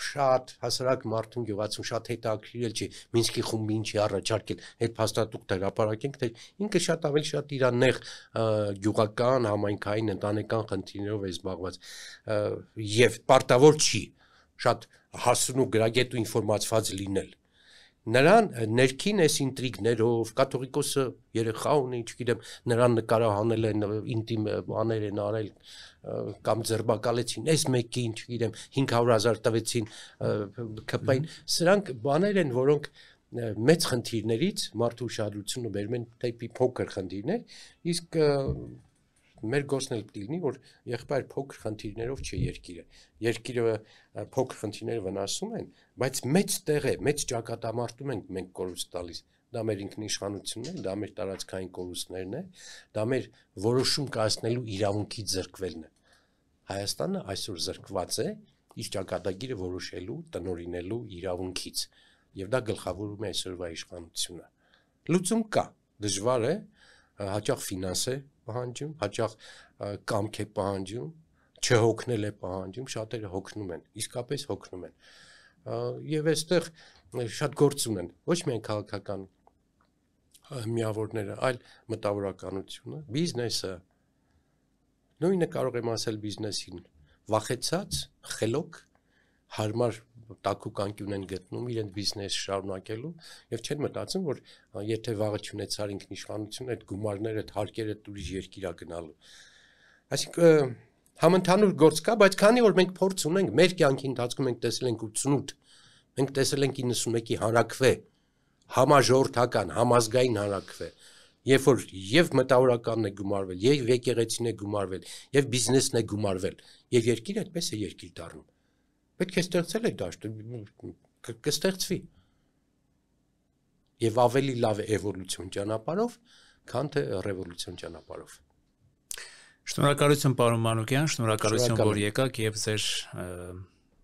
շատ հասարակ մարդուն գյուղացուն շատ հետաքրքրել չի Մինսկի խումբի ինչի առաջարկել այդ փաստաթուղթը հրապարակենք, թե ինքը շատ ավելի շատ իր նեղ գյուղական, համայնքային, ընտանեկան խնդիրներով է զբաղված եւ պարտավոր չի շատ հասուն ու գրագետ ու ինֆորմացված լինել։ Նրան ներքին այս ինտրիգներով կաթողիկոսը երեխա ունի, չգիտեմ, նրան նկարահանել են ինտիմ բաներ են արել կամ ձերբակալեցին, այս մեկին, չգիտեմ, 500,000 տվեցին ԿՊ-ին, սրանք բաներ են, որոնք մեծ խնդիրներից մարդու ուշադրությունը բերում են դեպի փոքր խնդիրներ, իսկ մեր գործն էլ պիտի լինի, որ եղբայր փոքր խնդիրներով չէ երկիրը։ Երկիրը փոքր խնդիրները վնասում են, բայց մեծ տեղ է, մեծ ճակատամարտում ենք մենք կորուստ տալիս։ Դա մեր ինքնիշխանությունն է, դա մեր տարածքային կորուստներն է, դա մեր որոշում կայացնելու իրավունքի ձեռքվելն է։ Հայաստանը այսօր զրկված է իր ճակատագիրը որոշելու, տնօրինելու իրավունքից, եւ դա գլխավորում է այսօրվա իշխանությունը։ Լուծում կա, դժվար է, հաճախ ֆինանս է պահանջում, հաճախ կամք է պահանջում, չհոգնել է պահանջում, շատերը հոգնում են, իսկապես հոգնում են։ Եվ այստեղ շատ գործ ունեն, ոչ միայն քաղաքական միավորները, այլ մտավորականությունը, բիզնեսը։ Նույնը կարող եմ ասել բիզնեսին, վախեցած, խելոք, հարմար տակուկ անկյուն են գտնում իրենց բիզնես շարունակելու եւ չեն մտածում, որ եթե վաղը չունեցար ինքնիշխանություն, այդ գումարները, այդ հարկերը ուրիշ երկիրա գնալու։ Այսինքն համընդհանուր գործ կա, բայց քանի որ մենք փորձ ունենք, մեր կյանքի ընթացքում մենք տեսել ենք 88, մենք տեսել ենք 91-ի հանրաքվե, համաժողովրդական, համազգային հանրաքվե, երբ որ եւ մտավորականն է գումարվել, եւ եկեղեցին է գումարվել, եւ բիզնեսն է գումարվել, եւ երկիրը այդպես է երկիր դառնում։ Պետք է ստեղծել այդ դաշտը, կստեղծվի։ Եվ ավելի լավ է էվոլյուցիոն ճանապարհով, քան թե ռևոլյուցիոն ճանապարհով։ Շնորհակալություն պարոն Մանուկյան, շնորհակալություն, որ եկաք եւ ձեր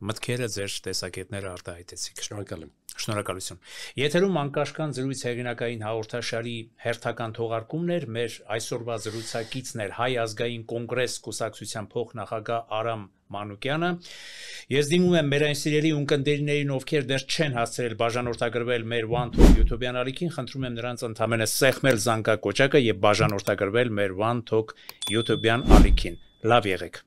մտքերը, ձեր տեսակետները արտահայտեցիք։ Շնորհակալ եմ։ Շնորհակալություն։ Եթերում անկաշկան զրույց հեղինակային հաղորդաշարի հերթական թողարկումն էր, մեր այսօրվա զրուցակիցն էր Հայ ազգային կոնգրես կուսակցության փոխնախագահ Արամ Մանուկյանը։ Ես դիմում եմ մեր այն սիրելի ունկնդիրներին, ովքեր դեռ չեն հասցրել բաժանորդագրվել մեր One Talk YouTube-յան ալիքին, խնդրում եմ նրանց ընդհանրապես սեղմել զանգակոճակը եւ բաժանորդագրվել մեր One Talk YouTube-յան ալիքին։ Լավ եղեք։